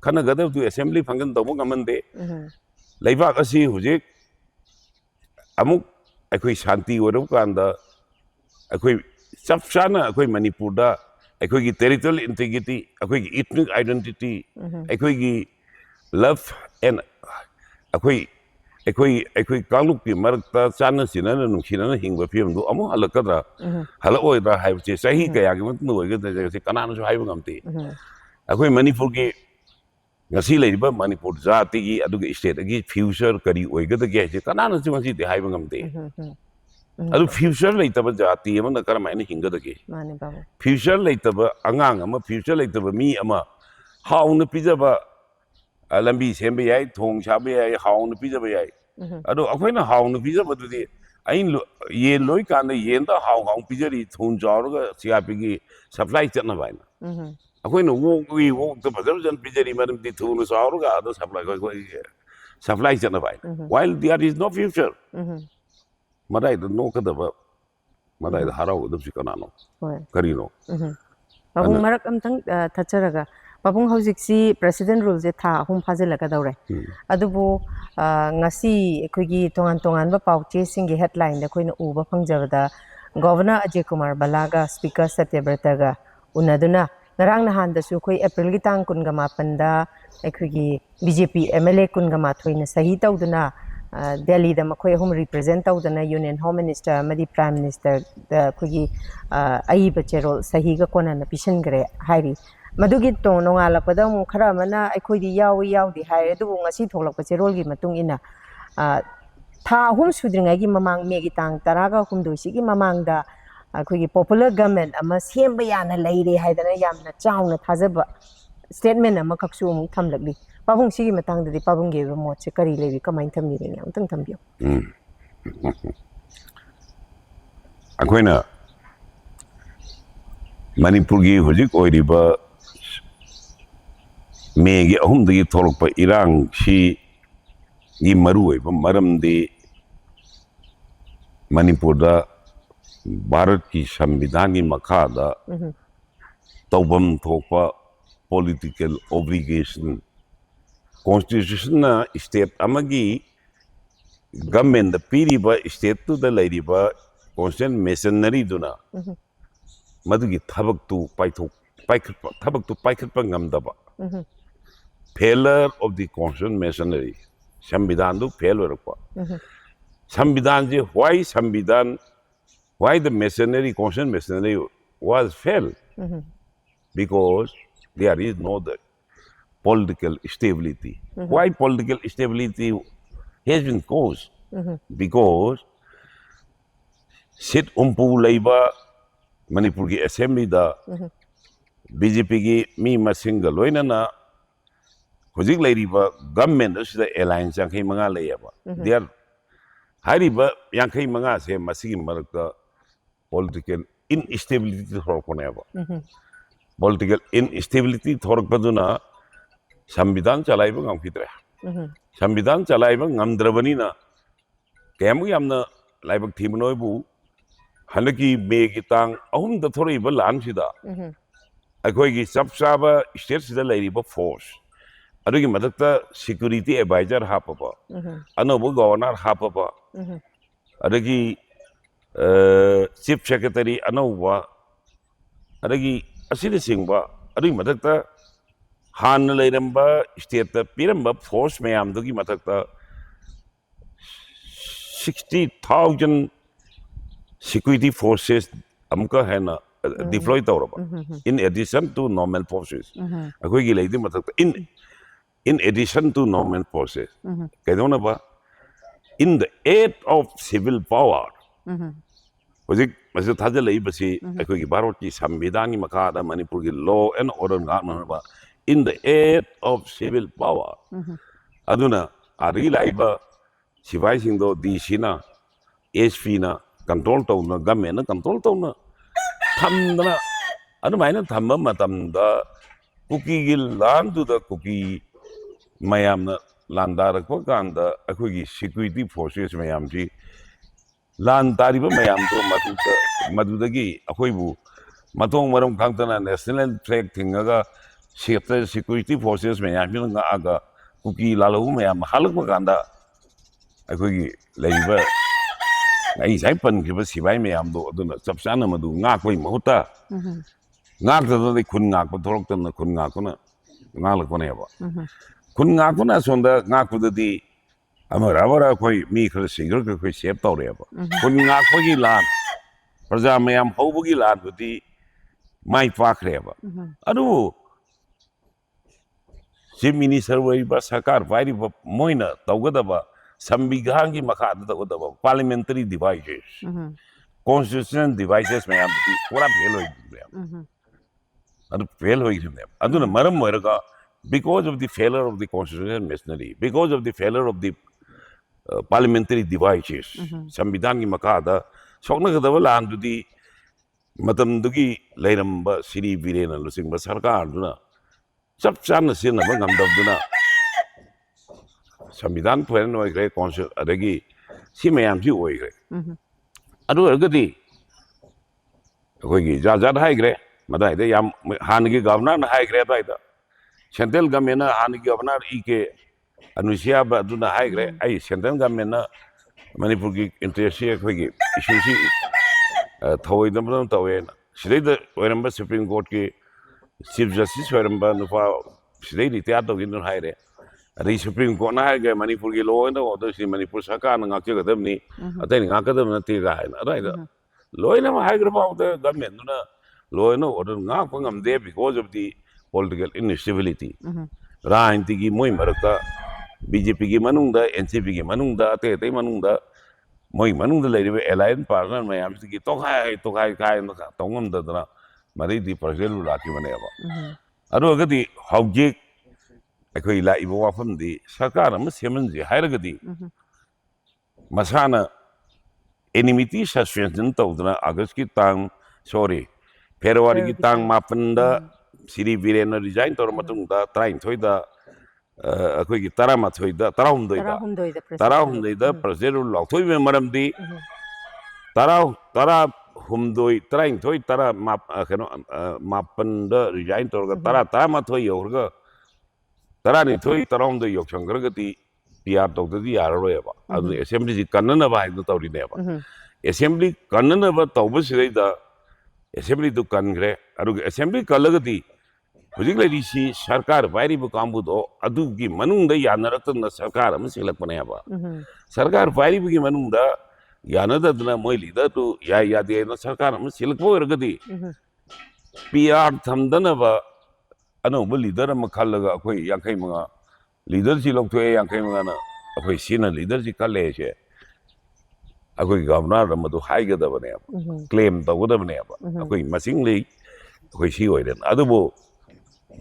ꯈꯟꯅꯒꯗꯕꯗꯨ ꯑꯦꯁꯦꯝꯕ꯭ꯂꯤ ꯐꯪꯁꯟ ꯇꯧꯕ ꯉꯝꯍꯟꯗꯦ ꯂꯩꯕꯥꯛ ꯑꯁꯤ ꯍꯧꯖꯤꯛ ꯑꯃꯨꯛ ꯑꯩꯈꯣꯏ ꯁꯥꯟꯇꯤ ꯑꯣꯏꯔꯕ ꯀꯥꯟꯗ ꯑꯩꯈꯣꯏ ꯆꯞ ꯆꯥꯅ ꯑꯩꯈꯣꯏ ꯃꯅꯤꯄꯨꯔꯗ ꯑꯩꯈꯣꯏꯒꯤ ꯇꯦꯔꯤꯇꯣꯔꯤꯌꯦꯜ ꯏꯟꯇꯤꯒ꯭ꯔꯤꯇꯤ ꯑꯩꯈꯣꯏꯒꯤ ꯏꯊꯅꯤꯛ ꯑꯥꯏꯗꯦꯟꯇꯤꯇꯤ ꯑꯩꯈꯣꯏꯒꯤ ꯂꯚ ꯑꯦꯟ ꯑꯩꯈꯣꯏ ꯀꯥꯡꯂꯨꯞꯀꯤ ꯃꯔꯛꯇ ꯆꯥꯟꯅ ꯆꯤꯟꯅꯅ ꯅꯨꯡꯁꯤꯅꯅ ꯍꯤꯡꯕ ꯐꯤꯕꯝꯗꯨ ꯑꯃꯨꯛ ꯍꯜꯂꯛꯀꯗ꯭ꯔꯥ ꯍꯜꯂꯛꯑꯣꯏꯗ꯭ꯔꯥ ꯍꯥꯏꯕꯁꯦ ꯆꯍꯤ ꯀꯌꯥꯒꯤ ꯃꯇꯨꯡꯗ ꯑꯣꯏꯒꯗ꯭ꯔꯥ ꯀꯅꯥꯅꯁꯨ ꯍꯥꯏꯕ ꯉꯝꯗꯦ ꯑꯩꯈꯣꯏ ꯃꯅꯤꯄꯨꯔꯒꯤ ꯉꯁꯤ ꯂꯩꯔꯤꯕ ꯃꯅꯤꯄꯨꯔ ꯖꯥꯇꯤꯒꯤ ꯑꯗꯨꯒ ꯁ꯭ꯇꯦꯠꯒꯤ ꯐ꯭ꯌꯨꯆꯔ ꯀꯔꯤ ꯑꯣꯏꯒꯗꯒꯦ ꯍꯥꯏꯁꯦ ꯀꯅꯥꯅꯁꯨ ꯉꯁꯤꯗꯤ ꯍꯥꯏꯕ ꯉꯝꯗꯦ ꯑꯗꯨ ꯐ꯭ꯌꯨꯆꯔ ꯂꯩꯇꯕ ꯖꯥꯇꯤ ꯑꯃꯅ ꯀꯔꯝꯍꯥꯏꯅ ꯍꯤꯡꯒꯗꯒꯦ ꯐ꯭ꯌꯨꯆꯔ ꯂꯩꯇꯕ ꯑꯉꯥꯡ ꯑꯃ ꯐ꯭ꯌꯨꯆꯔ ꯂꯩꯇꯕ ꯃꯤ ꯑꯃ ꯍꯥꯎꯅ ꯄꯤꯖꯕ ꯂꯝꯕꯤ ꯁꯦꯝꯕ ꯌꯥꯏ ꯊꯣꯡ ꯁꯥꯕ ꯌꯥꯏ ꯍꯥꯎꯅ ꯄꯤꯖꯕ ꯌꯥꯏ ꯑꯗꯣ ꯑꯩꯈꯣꯏꯅ ꯍꯥꯎꯅ ꯄꯤꯖꯕꯗꯨꯗꯤ ꯑꯩꯅ ꯌꯦꯟ ꯂꯣꯏ ꯀꯥꯟꯗ ꯌꯦꯟꯗ ꯍꯥꯎꯅ ꯄꯤꯖꯔꯤ ꯊꯨꯅ ꯆꯥꯎꯔꯒ CRPꯒꯤ ꯁꯄ꯭ꯂꯥꯏ ꯆꯠꯅꯕ ꯍꯥꯏꯅ ꯑꯩꯈꯣꯏꯅ ꯑꯣꯛꯇ ꯐꯖ ꯐꯖꯅ ꯄꯤꯖꯔꯤ ꯃꯔꯝꯗꯤ ꯊꯨꯅ ꯆꯥꯎꯔꯒ ꯑꯗ ꯁꯄ꯭ꯂꯥꯏ ꯆꯠꯅꯕ ꯍꯥꯏꯅ while there is no future ꯃꯗꯥꯏꯗ ꯅꯣꯛꯀꯗꯕ ꯃꯗꯥꯏꯗ ꯍꯔꯥꯎꯒꯗꯕꯁꯤ ꯀꯅꯥꯅꯣ ꯀꯔꯤꯅꯣ ꯄꯥꯕꯨꯡ ꯃꯔꯛ ꯑꯝꯇꯪ ꯊꯠꯆꯔꯒ ꯄꯥꯕꯨꯡ ꯍꯧꯖꯤꯛꯁꯤ ꯄ꯭ꯔꯦꯁꯤꯗꯦꯟ ꯔꯨꯜꯁꯦ ꯊꯥ 3 ꯐꯥꯖꯤꯜꯂꯛꯀꯗꯧꯔꯦ ꯑꯗꯨꯕꯨ ꯉꯁꯤ ꯑꯩꯈꯣꯏꯒꯤ ꯇꯣꯉꯥꯟ ꯇꯣꯉꯥꯟꯕ ꯄꯥꯎꯆꯦꯁꯤꯡꯒꯤ ꯍꯦꯗꯂꯥꯏꯟꯗ ꯑꯩꯈꯣꯏꯅ ꯎꯕ ꯐꯪꯖꯕꯗ ꯒꯣꯚꯔꯅꯔ ꯑꯖय ꯀꯨꯃꯥꯔ ꯕꯂꯥꯒ ꯁ꯭ꯄꯤꯀꯔ ꯁꯇ꯭ꯌꯕ꯭ꯔꯇꯒ ꯎꯅꯗꯨꯅ ꯉꯔꯥꯡ ꯅꯍꯥꯟꯗꯁꯨ ꯑꯩꯈꯣꯏ ꯑꯦꯄ꯭ꯔꯤꯜꯒꯤ ꯇꯥꯡ 28ꯗ ꯑꯩꯈꯣꯏꯒꯤ BJP MLA 19ꯅ ꯁꯍꯤ ꯇꯧꯗꯨꯅ दिल्ली दा मखोय हम रिप्रेजेंट तौदना यूनियन होम मिनिस्टर अमदी प्राइम मिनिस्टर दा खुगी अई बचेरोल सही गा कोना न पिशनगरे हाइरी मदुगी तो नोंगालपदा मु खरा मना अखोयदी यावी यावदी हाय अदुबु ngasi थोलक बचेरोल गी मतुंग इना था अहुम सुद्रिंगागी ममांग मेगी तांग तरागा हुमदोसी गी ममांग दा अखोयगी पॉपुलर गवर्नमेंट अमा सेम बयाना लैरे हायदना यामना चावना थाजबा स्टेटमेंट अमा खक्सु अमु थमलगली पाबुंग सिगी मतंगददी पाबुंग गे मोचे करी लेबी कमाइन थमबिरेने अमतंग थमबियो अखोइना मणिपुर की हुजिक ओइरिबा मेगी अहुमदगी थोलकपा इरांग सी गी मरु ओइबा मरमदि मणिपुर दा भारत की संविधान की मखादा तौबम थोपा पॉलिटिकल ऑब्लिगेशन कॉन्स्टिट्यूशन स्टेट अमगी गवर्नमेंट पीरीबा स्टेट टू द लैरिबा कॉन्स्टिट्यूशन मेसनरी दुना मदुगी थबक तु पाइखत ngамदबा failure of the constitution machinery संविधान दु फेल होरपा संविधान जे why the masonry constitution masonry was failed because there is no the political stability. Why political stability has been caused? Because sit umpu laiba Manipur ki assembly da BJP ki mi masinga loina na hujik lairiba government da alliance yang kai manga layaba. They are hariba yang kai manga se masigi marakta political instability थोरकनेबा political instability थोरकपदुना संविधान चलाइबा ngamखिद्रे संविधान चलाइबा ngमद्रबनिना केम यामना लाइबक थिमनोयबु हनकी मेगी तांग अहुम द थोरइबा लानसिदा अखोयगी सबसाबा स्टेट सिदा लैरिबा फोर्स अदुगी मदकता सिक्योरिटी एडवाइजर हापबा अनोबो गवर्नर हापबा अदगी चीफ सेक्रेटरी अनौवा अदगी असिदे सिंगबा अदुगी मदकता हान लैरंबा स्टेट ता पिरंबा फोर्स मयामदुगी मदकता 60,000 security forces amka haina deploy tawraba in addition to normal forces akoigi leidi method in addition to normal forces kaidona ba in the aid of civil power hojik mase thaja lei basi akoigi bharat ki samvidhan ki makha da manipur ki law and order ngana ba in the aid of civil power aduna ari laiba sivai sing do dc na sp na control tawna government na control tawna thamdana adu maina thamma matamda kuki gi lan du da kuki mayam na landar ko kanda akhogi security forces mayam ji lan tariba mayam to madudagi akhoibu matong maram khangtana national flag thingaga security forces mayam ji nga aga kuki lalu mayam halak kanda akhogi leiba ai sai pan ki ba sibai mayam do aduna chapsana madu ngak koi mahuta ngak da de khun ngak pa thorok tan khun ngak ko na ngak ko ne ba khun ngak ko na sonda ngak ko di amara koi mi khar singur ko koi sep taw re ba khun ngak ko gi lan praja mayam hobu gi lan bu di mai pak re ba adu chief minister wai ba sarkar vai ba moina tawgada ba संविधान की मखाद parliamentary devices constitutional devices में पूरा fail हो मरम because of the failure of the constitutional masonry because of the failure of the parliamentary devices संविधान की मखाद सोनगदब लांदुदी मतमदुगी लैरंब सिरी villain लुसिंग सरकार चप चान सिनब ngамदबदुना संविधान फैन होइग्रे कॉन्स्टिट्यूशन अदगी सी मयाम जी होइग्रे अदु अगदी अखोगी जाजाद हाइग्रे मदाइ दे याम हानगी गवर्नर न हाइग्रे दाइदा सेंट्रल गवर्नमेंट न हानगी गवर्नर इके अनुसिया बदुना हाइग्रे आई सेंट्रल गवर्नमेंट न मणिपुर की इंटरेस्ट अखोगी इशू सी थोइदम तवे सिदैद ओरंबा सुप्रीम कोर्ट की चीफ जस्टिस ओरंबा नुफा सिदै रिटायर तोगिन हाइरे ꯑꯗꯩ ꯁꯨꯄ꯭ꯔꯤꯝ ꯀꯣꯔꯠꯅ ꯍꯥꯏꯔꯒ ꯃꯅꯤꯄꯨꯔꯒꯤ ꯂꯣ ꯑꯦꯟ ꯑꯣꯔꯗꯔꯁꯤ ꯃꯅꯤꯄꯨꯔ ꯁꯔꯀꯥꯔꯅ ꯉꯥꯛꯆꯒꯗꯕꯅꯤ ꯑꯇꯩꯅ ꯉꯥꯛꯀꯗꯕ ꯅꯠꯇꯦ ꯀꯥꯏꯅ ꯑꯗꯨꯋꯥꯏꯗ ꯂꯣꯏꯅꯃꯛ ꯍꯥꯏꯈ꯭ꯔ ꯐꯥꯎꯗ ꯒꯃꯦꯟꯗꯨꯅ ꯂꯣ ꯑꯦꯟ ꯑꯣꯔꯗꯔ ꯉꯥꯛꯄ ꯉꯝꯗꯦ ꯕꯤꯀꯣꯖ ꯑꯣꯐ ꯗꯤ ꯄꯣꯂꯤꯇꯤꯀꯦꯜ ꯏꯟꯁꯇꯦꯕꯤꯂꯤꯇꯤ ꯔꯥꯖꯅꯤꯇꯤꯒꯤ ꯃꯣꯏ ꯃꯔꯛꯇ ꯕꯤꯖꯦꯄꯤꯒꯤ ꯃꯅꯨꯡꯗ ꯑꯦꯟꯁꯤꯄꯤꯒꯤ ꯃꯅꯨꯡꯗ ꯑꯇꯩ ꯑꯇꯩ ꯃꯅꯨꯡꯗ ꯃꯣꯏ ꯃꯅꯨꯡꯗ ꯂꯩꯔꯤꯕ ꯑꯦꯂꯥꯏꯟꯁ ꯄꯥꯔꯠꯅꯔ ꯃꯌꯥꯝꯁꯤꯒꯤ ꯇꯣꯈꯥꯏ ꯈꯥꯏꯅ ꯇꯧ ꯉꯝꯗꯗꯅ ꯃꯗꯩꯗꯤ ꯄ꯭ꯔꯖꯦꯜ ꯂꯥꯛꯈꯤꯕꯅꯦꯕ ꯑꯗꯨ ꯑꯣꯏꯔꯒꯗꯤ ꯍꯧꯖꯤꯛ ꯑꯩꯈꯣꯏ ꯂꯥꯛꯏꯕ ꯋꯥꯐꯝꯗꯤ ꯁꯔꯀꯥꯔ ꯑꯃ ꯁꯦꯝꯍꯟꯁꯦ ꯍꯥꯏꯔꯒꯗꯤ ꯃꯁꯥꯅ ꯑꯦꯅꯤꯃꯤꯇꯤ ꯁꯁꯄꯦꯟꯁꯟ ꯇꯧꯗꯅ ꯑꯥꯒꯁꯀꯤ ꯐꯦꯕ꯭ꯔꯨꯋꯥꯔꯤꯒꯤ ꯇꯥꯡ 8ꯗ ꯁꯤꯔꯤ ꯕꯤꯔꯦꯟꯅ ꯔꯤꯖꯥꯏꯟ ꯇꯧꯔ ꯃꯇꯨꯡꯗ 19ꯗ ꯑꯩꯈꯣꯏꯒꯤ 13ꯗ 18ꯗ ꯄ꯭ꯔꯖꯦꯟ ꯔꯨꯜ ꯂꯥꯎꯊꯣꯛꯏꯕ ꯃꯔꯝꯗꯤ 8ꯗ ꯔꯤꯖꯥꯏꯟ ꯇꯧꯔꯒ 11 ꯌꯧꯔꯒ 12 ꯌꯧꯁꯟꯈ꯭ꯔꯒꯗꯤ ꯄꯤ ꯑꯥꯔ ꯇꯧꯗ꯭ꯔꯗꯤ ꯌꯥꯔꯔꯣꯏꯕ ꯑꯗꯨꯅ ꯑꯦꯁꯦꯝꯕ꯭ꯂꯤꯁꯤ ꯀꯟꯅꯅꯕ ꯍꯥꯏꯗꯅ ꯇꯧꯔꯤꯅꯦꯕ ꯑꯦꯁꯦꯝꯕ꯭ꯂꯤ ꯀꯟꯅꯅꯕ ꯇꯧꯕꯁꯤꯗꯩꯗ ꯑꯦꯁꯦꯝꯕ꯭ꯂꯤꯗꯨ ꯀꯟꯈ꯭ꯔꯦ ꯑꯗꯨꯒ ꯑꯦꯁꯦꯝꯕ꯭ꯂꯤ ꯀꯜꯂꯒꯗꯤ ꯍꯧꯖꯤꯛ ꯂꯩꯔꯤꯁꯤ ꯁꯔꯀꯥꯔ ꯄꯥꯏꯔꯤꯕ ꯀꯥꯡꯕꯨꯗꯣ ꯑꯗꯨꯒꯤ ꯃꯅꯨꯡꯗ ꯌꯥꯅꯔꯛꯇꯅ ꯁꯔꯀꯥꯔ ꯑꯃ ꯁꯦꯝꯂꯛꯄꯅꯦꯕ ꯁꯔꯀꯥꯔ ꯄꯥꯏꯔꯤꯕꯒꯤ ꯃꯅꯨꯡꯗ ꯌꯥꯅꯗꯗꯅ ꯃꯣꯏ ꯂꯤꯗꯔꯗꯨ ꯌꯥꯏ ꯌꯥꯗꯦꯅ ꯁꯔꯀꯥꯔ ꯑꯃ ꯁꯦꯝꯂꯛꯄ ꯑꯣꯏꯔꯒꯗꯤ ꯄꯤ ꯑꯥꯔ ꯊꯝꯗꯅꯕ ꯑꯅꯧꯕ ꯂꯤꯗꯔ ꯑꯃ ꯈꯜꯂꯒ ꯑꯩꯈꯣꯏ 55 ꯂꯤꯗꯔꯁꯤ ꯂꯧꯊꯣꯛꯑꯦ 55ꯅ ꯑꯩꯈꯣꯏ ꯁꯤꯅ ꯂꯤꯗꯔꯁꯤ ꯈꯜꯂꯦꯁꯦ ꯑꯩꯈꯣꯏ ꯒꯚꯔꯅꯔꯗ ꯃꯗꯨ ꯍꯥꯏꯒꯗꯕꯅꯦꯕ ꯀ꯭ꯂꯦꯝ ꯇꯧꯒꯗꯕꯅꯦꯕ ꯑꯩꯈꯣꯏ ꯃꯁꯤꯡ ꯂꯩ ꯑꯩꯈꯣꯏ ꯁꯤ ꯑꯣꯏꯔꯦꯅ ꯑꯗꯨꯕꯨ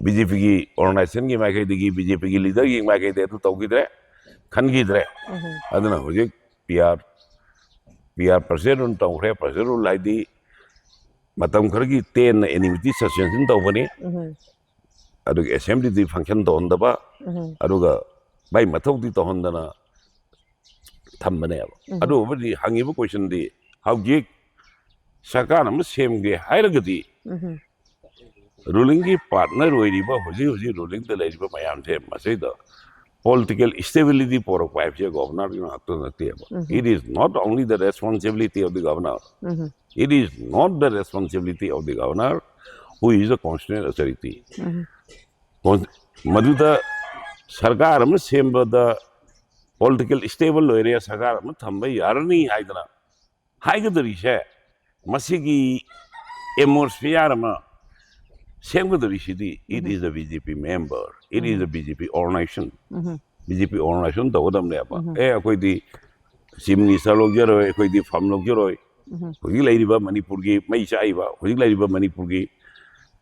ꯕꯤꯖꯦꯄꯤꯒꯤ ꯑꯣꯔꯒꯅꯥꯏꯖꯦꯁꯟꯒꯤ ꯃꯥꯏꯀꯩꯗꯒꯤ ꯕꯤꯖꯦꯄꯤꯒꯤ ꯂꯤꯗꯔꯒꯤ ꯃꯥꯏꯀꯩꯗꯒꯤ ꯑꯗꯨ ꯇꯧꯈꯤꯗ꯭ꯔꯦ ꯈꯟꯈꯤꯗ꯭ꯔꯦ ꯑꯗꯨꯅ ꯍꯧꯖꯤꯛ ꯄꯤ ꯑꯥꯔ ꯄ꯭ꯔꯖꯦꯟ ꯔꯨꯜ ꯇꯧꯈ꯭ꯔꯦ ꯄ꯭ꯔꯖꯦꯟ ꯔꯨꯜ ꯍꯥꯏꯗꯤ ꯃꯇꯝ ꯈꯔꯒꯤ ꯇꯦꯟꯅ ꯑꯦꯅꯤꯃꯤꯇꯤ ꯁꯁꯄꯦꯟꯁꯟ ꯇꯧꯕꯅꯤ ꯑꯗꯨꯒ ꯑꯦꯁꯦꯝꯕ꯭ꯂꯤꯗꯤ ꯐꯪꯁꯟ ꯇꯧꯍꯟꯗꯕ ꯑꯗꯨꯒ ꯃꯥꯏ ꯃꯊꯧꯗꯤ ꯇꯧꯍꯟꯗꯅ ꯊꯝꯕꯅꯦꯕ ꯑꯗꯨꯕꯨꯗꯤ ꯍꯪꯉꯤꯕ ꯀꯣꯏꯁꯟꯗꯤ ꯍꯧꯖꯤꯛ ꯁꯔꯀꯥꯔ ꯑꯃ ꯁꯦꯝꯒꯦ ꯍꯥꯏꯔꯒꯗꯤ ꯔꯨꯂꯤꯡꯒꯤ ꯄꯥꯔꯠꯅꯔ ꯑꯣꯏꯔꯤꯕ ꯍꯧꯖꯤꯛ ꯔꯨꯂꯤꯡꯗ ꯂꯩꯔꯤꯕ ꯃꯌꯥꯝꯁꯦ ꯃꯁꯤꯗ ꯄꯣꯂꯤꯇꯤꯀꯦꯜ ꯏꯁꯇꯦꯕꯤꯂꯤꯇꯤ ꯄꯣꯔꯛꯄ ꯍꯥꯏꯕꯁꯦ ꯒꯣꯚꯔꯅꯔꯒꯤ ꯉꯥꯛꯇ ꯅꯠꯇꯦꯕ it is not only the responsibility of the governor it is not the responsibility of the governor who is a constitutional authority. ꯃꯗꯨꯗ ꯁꯔꯀꯥꯔ ꯑꯃ ꯁꯦꯝꯕꯗ ꯄꯣꯂꯤꯇꯤꯀꯦꯜ ꯁ꯭ꯇꯦꯕꯜ ꯑꯣꯏꯔꯦ ꯁꯔꯀꯥꯔ ꯑꯃ ꯊꯝꯕ ꯌꯥꯔꯅꯤ ꯍꯥꯏꯗꯅ ꯍꯥꯏꯒꯗꯧꯔꯤꯁꯦ ꯃꯁꯤꯒꯤ ꯑꯦꯠꯃꯣꯁꯐꯤꯌꯥꯔ ꯑꯃ ꯁꯦꯝꯒꯗꯧꯔꯤꯁꯤꯗꯤ ꯏꯠ ꯏꯁ ꯑ ꯕꯤꯖꯦꯄꯤ ꯃꯦꯝꯕꯔ ꯏꯠ ꯏꯁ ꯑ ꯕꯤꯖꯦꯄꯤ ꯑꯣꯔꯒꯅꯥꯏꯖꯦꯁꯟ ꯕꯤꯖꯦꯄꯤ ꯑꯣꯔꯒꯅꯥꯏꯖꯦꯁꯟ ꯇꯧꯒꯗꯕꯅꯦꯕ ꯑꯩꯈꯣꯏꯗꯤ ꯆꯤꯐ ꯃꯤꯅꯤꯁꯇꯔ ꯂꯧꯖꯔꯣꯏ ꯑꯩꯈꯣꯏꯗꯤ ꯐꯝ ꯂꯧꯖꯔꯣꯏ ꯍꯧꯖꯤꯛ ꯂꯩꯔꯤꯕ ꯃꯅꯤꯄꯨꯔꯒꯤ ꯃꯩ ꯆꯥꯛꯏꯕ ꯍꯧꯖꯤꯛ ꯂꯩꯔꯤꯕ ꯃꯅꯤꯄꯨꯔꯒꯤ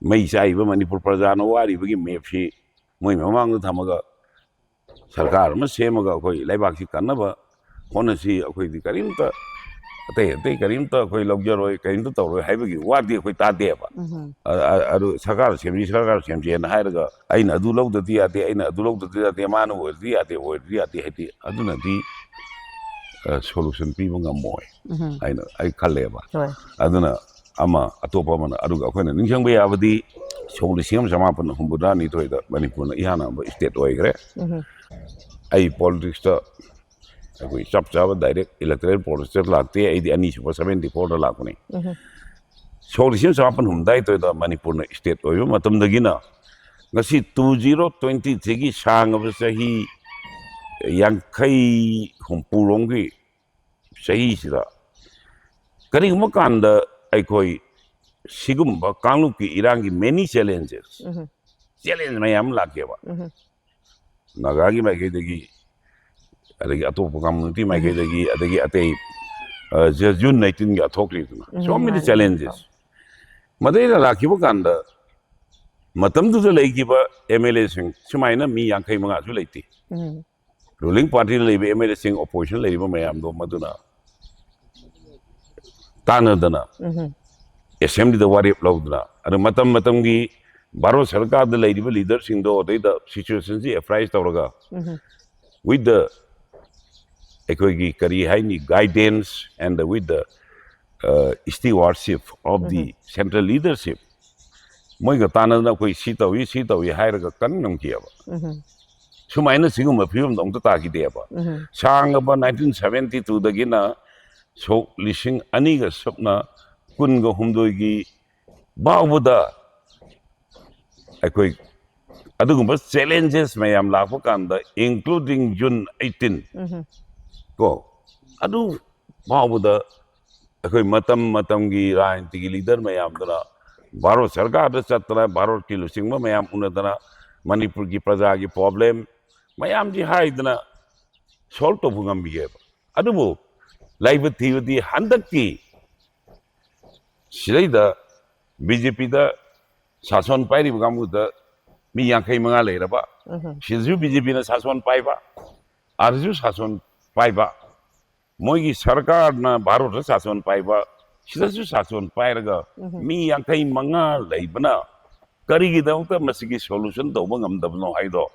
ꯃꯩ ꯆꯥꯛꯏꯕ ꯃꯅꯤꯄꯨꯔ ꯄ꯭ꯔꯖꯥꯅ ꯋꯥꯔꯤꯕꯒꯤ ꯃꯦꯞꯁꯤ ꯃꯣꯏ ꯃꯃꯥꯡꯗ ꯊꯝꯃꯒ ꯁꯔꯀꯥꯔ ꯑꯃ ꯁꯦꯝꯃꯒ ꯑꯩꯈꯣꯏ ꯂꯩꯕꯥꯛꯁꯤ ꯀꯟꯅꯕ ꯍꯣꯠꯅꯁꯤ ꯑꯩꯈꯣꯏꯗꯤ ꯀꯔꯤꯝꯇ ꯑꯇꯩ ꯀꯔꯤꯝꯇ ꯑꯩꯈꯣꯏ ꯂꯧꯖꯔꯣꯏ ꯀꯔꯤꯝꯇ ꯇꯧꯔꯣꯏ ꯍꯥꯏꯕꯒꯤ ꯋꯥꯗꯤ ꯑꯩꯈꯣꯏ ꯇꯥꯗꯦꯕ ꯑꯗꯨ ꯁꯔꯀꯥꯔ ꯁꯦꯝꯁꯦꯅ ꯍꯥꯏꯔꯒ ꯑꯩꯅ ꯑꯗꯨ ꯂꯧꯗ꯭ꯔꯗꯤ ꯌꯥꯗꯦ ꯑꯩꯅ ꯑꯗꯨ ꯂꯧꯗ꯭ꯔꯗꯤ ꯌꯥꯗꯦ ꯃꯥꯅ ꯑꯣꯏꯔꯗꯤ ꯌꯥꯗꯦ ꯍꯥꯏꯗꯤ ꯑꯗꯨꯅꯗꯤ ꯁꯣꯂꯨꯁꯟ ꯄꯤꯕ ꯉꯝꯃꯣꯏ ꯍꯥꯏꯅ ꯑꯩ ꯈꯜꯂꯦꯕ ꯑꯗꯨꯅ ꯑꯇꯣꯞꯄ ꯑꯃꯅ ꯑꯗꯨꯒ ꯑꯩꯈꯣꯏꯅ ꯅꯤꯡꯁꯤꯡꯕ ꯌꯥꯕꯗꯤ ꯁꯣꯛ 1982ꯗ ꯃꯅꯤꯄꯨꯔꯅ ꯏꯍꯥꯟ ꯍꯥꯟꯕ ꯁ꯭ꯇꯦꯠ ꯑꯣꯏꯈ꯭ꯔꯦ ꯑꯩ ꯄꯣꯂꯤꯇꯤꯛꯁꯇ ꯑꯩꯈꯣꯏ ꯆꯞ ꯆꯥꯕ ꯗꯥꯏꯔꯦꯛ ꯏꯂꯦꯛꯇꯣꯔꯦꯜ ꯄꯣꯂꯤꯇꯤꯛꯁꯇ ꯂꯥꯛꯇꯦ ꯑꯩꯗꯤ ꯑꯅꯤꯁꯨꯕ 74ꯗ ꯂꯥꯛꯄꯅꯤ ꯁꯣꯛ 1982ꯗ ꯃꯅꯤꯄꯨꯔꯅ ꯁ꯭ꯇꯦꯠ ꯑꯣꯏꯕ ꯃꯇꯝꯗꯒꯤꯅ ꯉꯁꯤ 2023ꯒꯤ ꯁꯥꯡꯉꯕ ꯆꯍꯤ 50-60 ꯆꯍꯤꯁꯤꯗ ꯀꯔꯤꯒꯨꯝꯕ ꯀꯥꯟꯗ ꯑꯩꯈꯣꯏ ꯁꯤꯒꯨꯝꯕ ꯀꯥꯡꯂꯨꯞꯀꯤ ꯏꯔꯥꯡꯒꯤ ꯃꯦꯅꯤ ꯆꯦꯂꯦꯟꯖꯦꯁ ꯃꯌꯥꯝ ꯂꯥꯛꯀꯦꯕ ꯅꯥꯒꯥꯒꯤ ꯃꯥꯏꯀꯩꯗꯒꯤ ꯑꯗꯒꯤ ꯑꯇꯣꯞꯄ ꯀꯝꯃꯨꯅꯤꯇꯤ ꯃꯥꯏꯀꯩꯗꯒꯤ ꯑꯗꯒꯤ ꯑꯇꯩ ꯖꯨꯟ 19ꯒꯤ ꯊꯣꯛꯈ꯭ꯔꯤꯗꯅ ꯁꯣ ꯃꯦꯅꯤ ꯆꯦꯂꯦꯟꯖꯦꯁ ꯃꯗꯩꯗ ꯂꯥꯛꯈꯤꯕ ꯀꯥꯟꯗ ꯃꯇꯝꯗꯨꯗ ꯂꯩꯈꯤꯕ MLAꯁꯤꯡ ꯁꯨꯃꯥꯏꯅ ꯃꯤ 55ꯁꯨ ꯂꯩꯇꯦ ꯔꯨꯂꯤꯡ ꯄꯥꯔꯇꯤꯗ ꯂꯩꯕ MLAꯁꯤꯡ ꯑꯣꯄꯣꯖꯤꯁꯟ ꯂꯩꯔꯤꯕ ꯃꯌꯥꯝꯗꯣ ꯃꯗꯨꯅ ꯇꯥꯟꯅꯗꯅ ꯑꯦꯁꯦꯝꯕ꯭ꯂꯤꯗ ꯋꯥꯔꯦꯞ ꯂꯧꯗꯅ ꯑꯗꯨ ꯃꯇꯝꯒꯤ ꯚꯥꯔꯠ ꯁꯔꯀꯥꯔꯗ ꯂꯩꯔꯤꯕ ꯂꯤꯗꯔꯁꯤꯡꯗꯣ ꯑꯗꯩꯗ ꯁꯤꯆꯨꯋꯦꯁꯟꯁꯤ ꯑꯦꯄ꯭ꯔꯥꯏꯖ ꯇꯧꯔꯒ ꯋꯤꯠ ꯗ ꯑꯩꯈꯣꯏꯒꯤ ꯀꯔꯤ ꯍꯥꯏꯅꯤ guidance and with the stewardship of the central leadership ꯃꯣꯏꯒ ꯇꯥꯟꯅꯗꯅ ꯑꯩꯈꯣꯏ ꯁꯤ ꯇꯧꯏ ꯍꯥꯏꯔꯒ ꯀꯟꯅ ꯉꯝꯈꯤꯑꯕ ꯁꯨꯃꯥꯏꯅ ꯁꯤꯒꯨꯝꯕ ꯐꯤꯕꯝꯗ ꯑꯃꯨꯛꯇ ꯇꯥꯈꯤꯗꯦꯕ ꯁꯥꯡꯉꯕ 1972ꯗꯒꯤꯅ ꯁꯣꯛ 2019ꯒꯤ ꯐꯥꯎꯕꯗ ꯑꯩꯈꯣꯏ ꯑꯗꯨꯒꯨꯝꯕ ꯆꯦꯂꯦꯟꯖꯦꯁ ꯃꯌꯥꯝ ꯂꯥꯛꯄ ꯀꯥꯟꯗ ꯏꯟꯀ꯭ꯂꯨꯗꯤꯡ ꯖꯨꯟ 18 ꯀꯣ ꯑꯗꯨ ꯐꯥꯎꯕꯗ ꯑꯩꯈꯣꯏ ꯃꯇꯝꯒꯤ ꯔꯥꯖꯅꯤꯇꯤꯒꯤ ꯂꯤꯗꯔ ꯃꯌꯥꯝꯗꯨꯅ ꯚꯥꯔꯠ ꯁꯔꯀꯥꯔꯗ ꯆꯠꯇꯅ ꯚꯥꯔꯠꯀꯤ ꯂꯨꯆꯤꯡꯕ ꯃꯌꯥꯝ ꯎꯅꯗꯅ ꯃꯅꯤꯄꯨꯔꯒꯤ प्रजाꯒꯤ ꯄ꯭ꯔꯣꯕ꯭ꯂꯦꯝ ꯃꯌꯥꯝꯁꯤ ꯍꯥꯏꯗꯅ ꯁꯣꯜꯕ ꯇꯧꯕ ꯉꯝꯕꯤꯒꯦꯕ ꯑꯗꯨꯕꯨ ꯂꯩꯕ ꯊꯤꯕꯗꯤ ꯍꯟꯗꯛꯀꯤ ꯁꯤꯗꯩꯗ BJPꯗ ꯁꯥꯁꯣꯟ ꯄꯥꯏꯔꯤꯕ ꯀꯥꯡꯕꯨꯗ ꯃꯤ 50 ꯂꯩꯔꯕ ꯁꯤꯗꯁꯨ BJPꯅ ꯁꯥꯁꯣꯟ ꯄꯥꯏꯕ ꯑꯥꯗꯁꯨ ꯁꯥꯁꯣꯟ ꯄꯥꯏꯕ ꯃꯣꯏꯒꯤ ꯁꯔꯀꯥꯔꯅ ꯚꯥꯔꯠꯇ ꯁꯥꯁꯣꯟ ꯄꯥꯏꯕ ꯁꯤꯗꯁꯨ ꯁꯥꯁꯣꯟ ꯄꯥꯏꯔꯒ ꯃꯤ 50 ꯂꯩꯕꯅ ꯀꯔꯤꯒꯤꯗꯃꯛꯇ ꯃꯁꯤꯒꯤ ꯁꯣꯂꯨꯁꯟ ꯇꯧꯕ ꯉꯝꯗꯕꯅꯣ ꯍꯥꯏꯗꯣ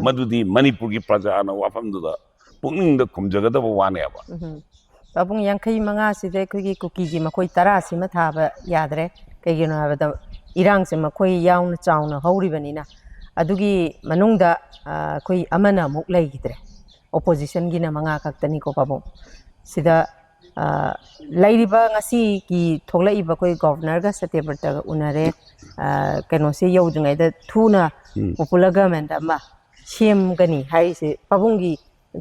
ꯃꯗꯨꯗꯤ ꯃꯅꯤꯄꯨꯔꯒꯤ ꯄ꯭ꯔꯖꯥꯅ ꯋꯥꯐꯝꯗꯨꯗ ꯄꯨꯛꯅꯤꯡꯗ ꯈꯨꯝꯖꯒꯗꯕ ꯋꯥꯅꯦꯕ ꯄꯥꯕꯨꯡ 55 ꯁꯤꯗ ꯑꯩꯈꯣꯏꯒꯤ ꯀꯨꯀꯤꯒꯤ ꯃꯈꯣꯏ 10 ꯁꯤꯃ ꯊꯥꯕ ꯌꯥꯗ꯭ꯔꯦ ꯀꯩꯒꯤꯅꯣ ꯍꯥꯏꯕꯗ ꯏꯔꯥꯡꯁꯦ ꯃꯈꯣꯏ ꯌꯥꯎꯅ ꯆꯥꯎꯅ ꯍꯧꯔꯤꯕꯅꯤꯅ ꯑꯗꯨꯒꯤ ꯃꯅꯨꯡꯗ ꯑꯩꯈꯣꯏ ꯑꯃꯅ ꯑꯃꯨꯛ ꯂꯩꯈꯤꯗ꯭ꯔꯦ ꯑꯣꯄꯣꯖꯤꯁꯟꯒꯤꯅ 5 ꯈꯛꯇꯅꯤꯀꯣ ꯄꯥꯕꯨꯡ ꯁꯤꯗ ꯂꯩꯔꯤꯕ ꯉꯁꯤꯒꯤ ꯊꯣꯛꯂꯛꯏꯕ ꯑꯩꯈꯣꯏ ꯒꯣꯚꯔꯅꯔꯒ ꯁꯇ꯭ꯌꯕ꯭ꯔꯇꯒ ꯎꯅꯔꯦ ꯀꯩꯅꯣꯁꯦ ꯌꯧꯗ꯭ꯔꯤꯉꯩꯗ ꯊꯨꯅ ꯄꯣꯄꯨꯂꯔ ꯒꯚꯔꯟꯃꯦꯟꯠ ꯑꯃ ꯁꯦꯝꯒꯅꯤ ꯍꯥꯏꯔꯤꯁꯦ ꯄꯥꯕꯨꯡꯒꯤ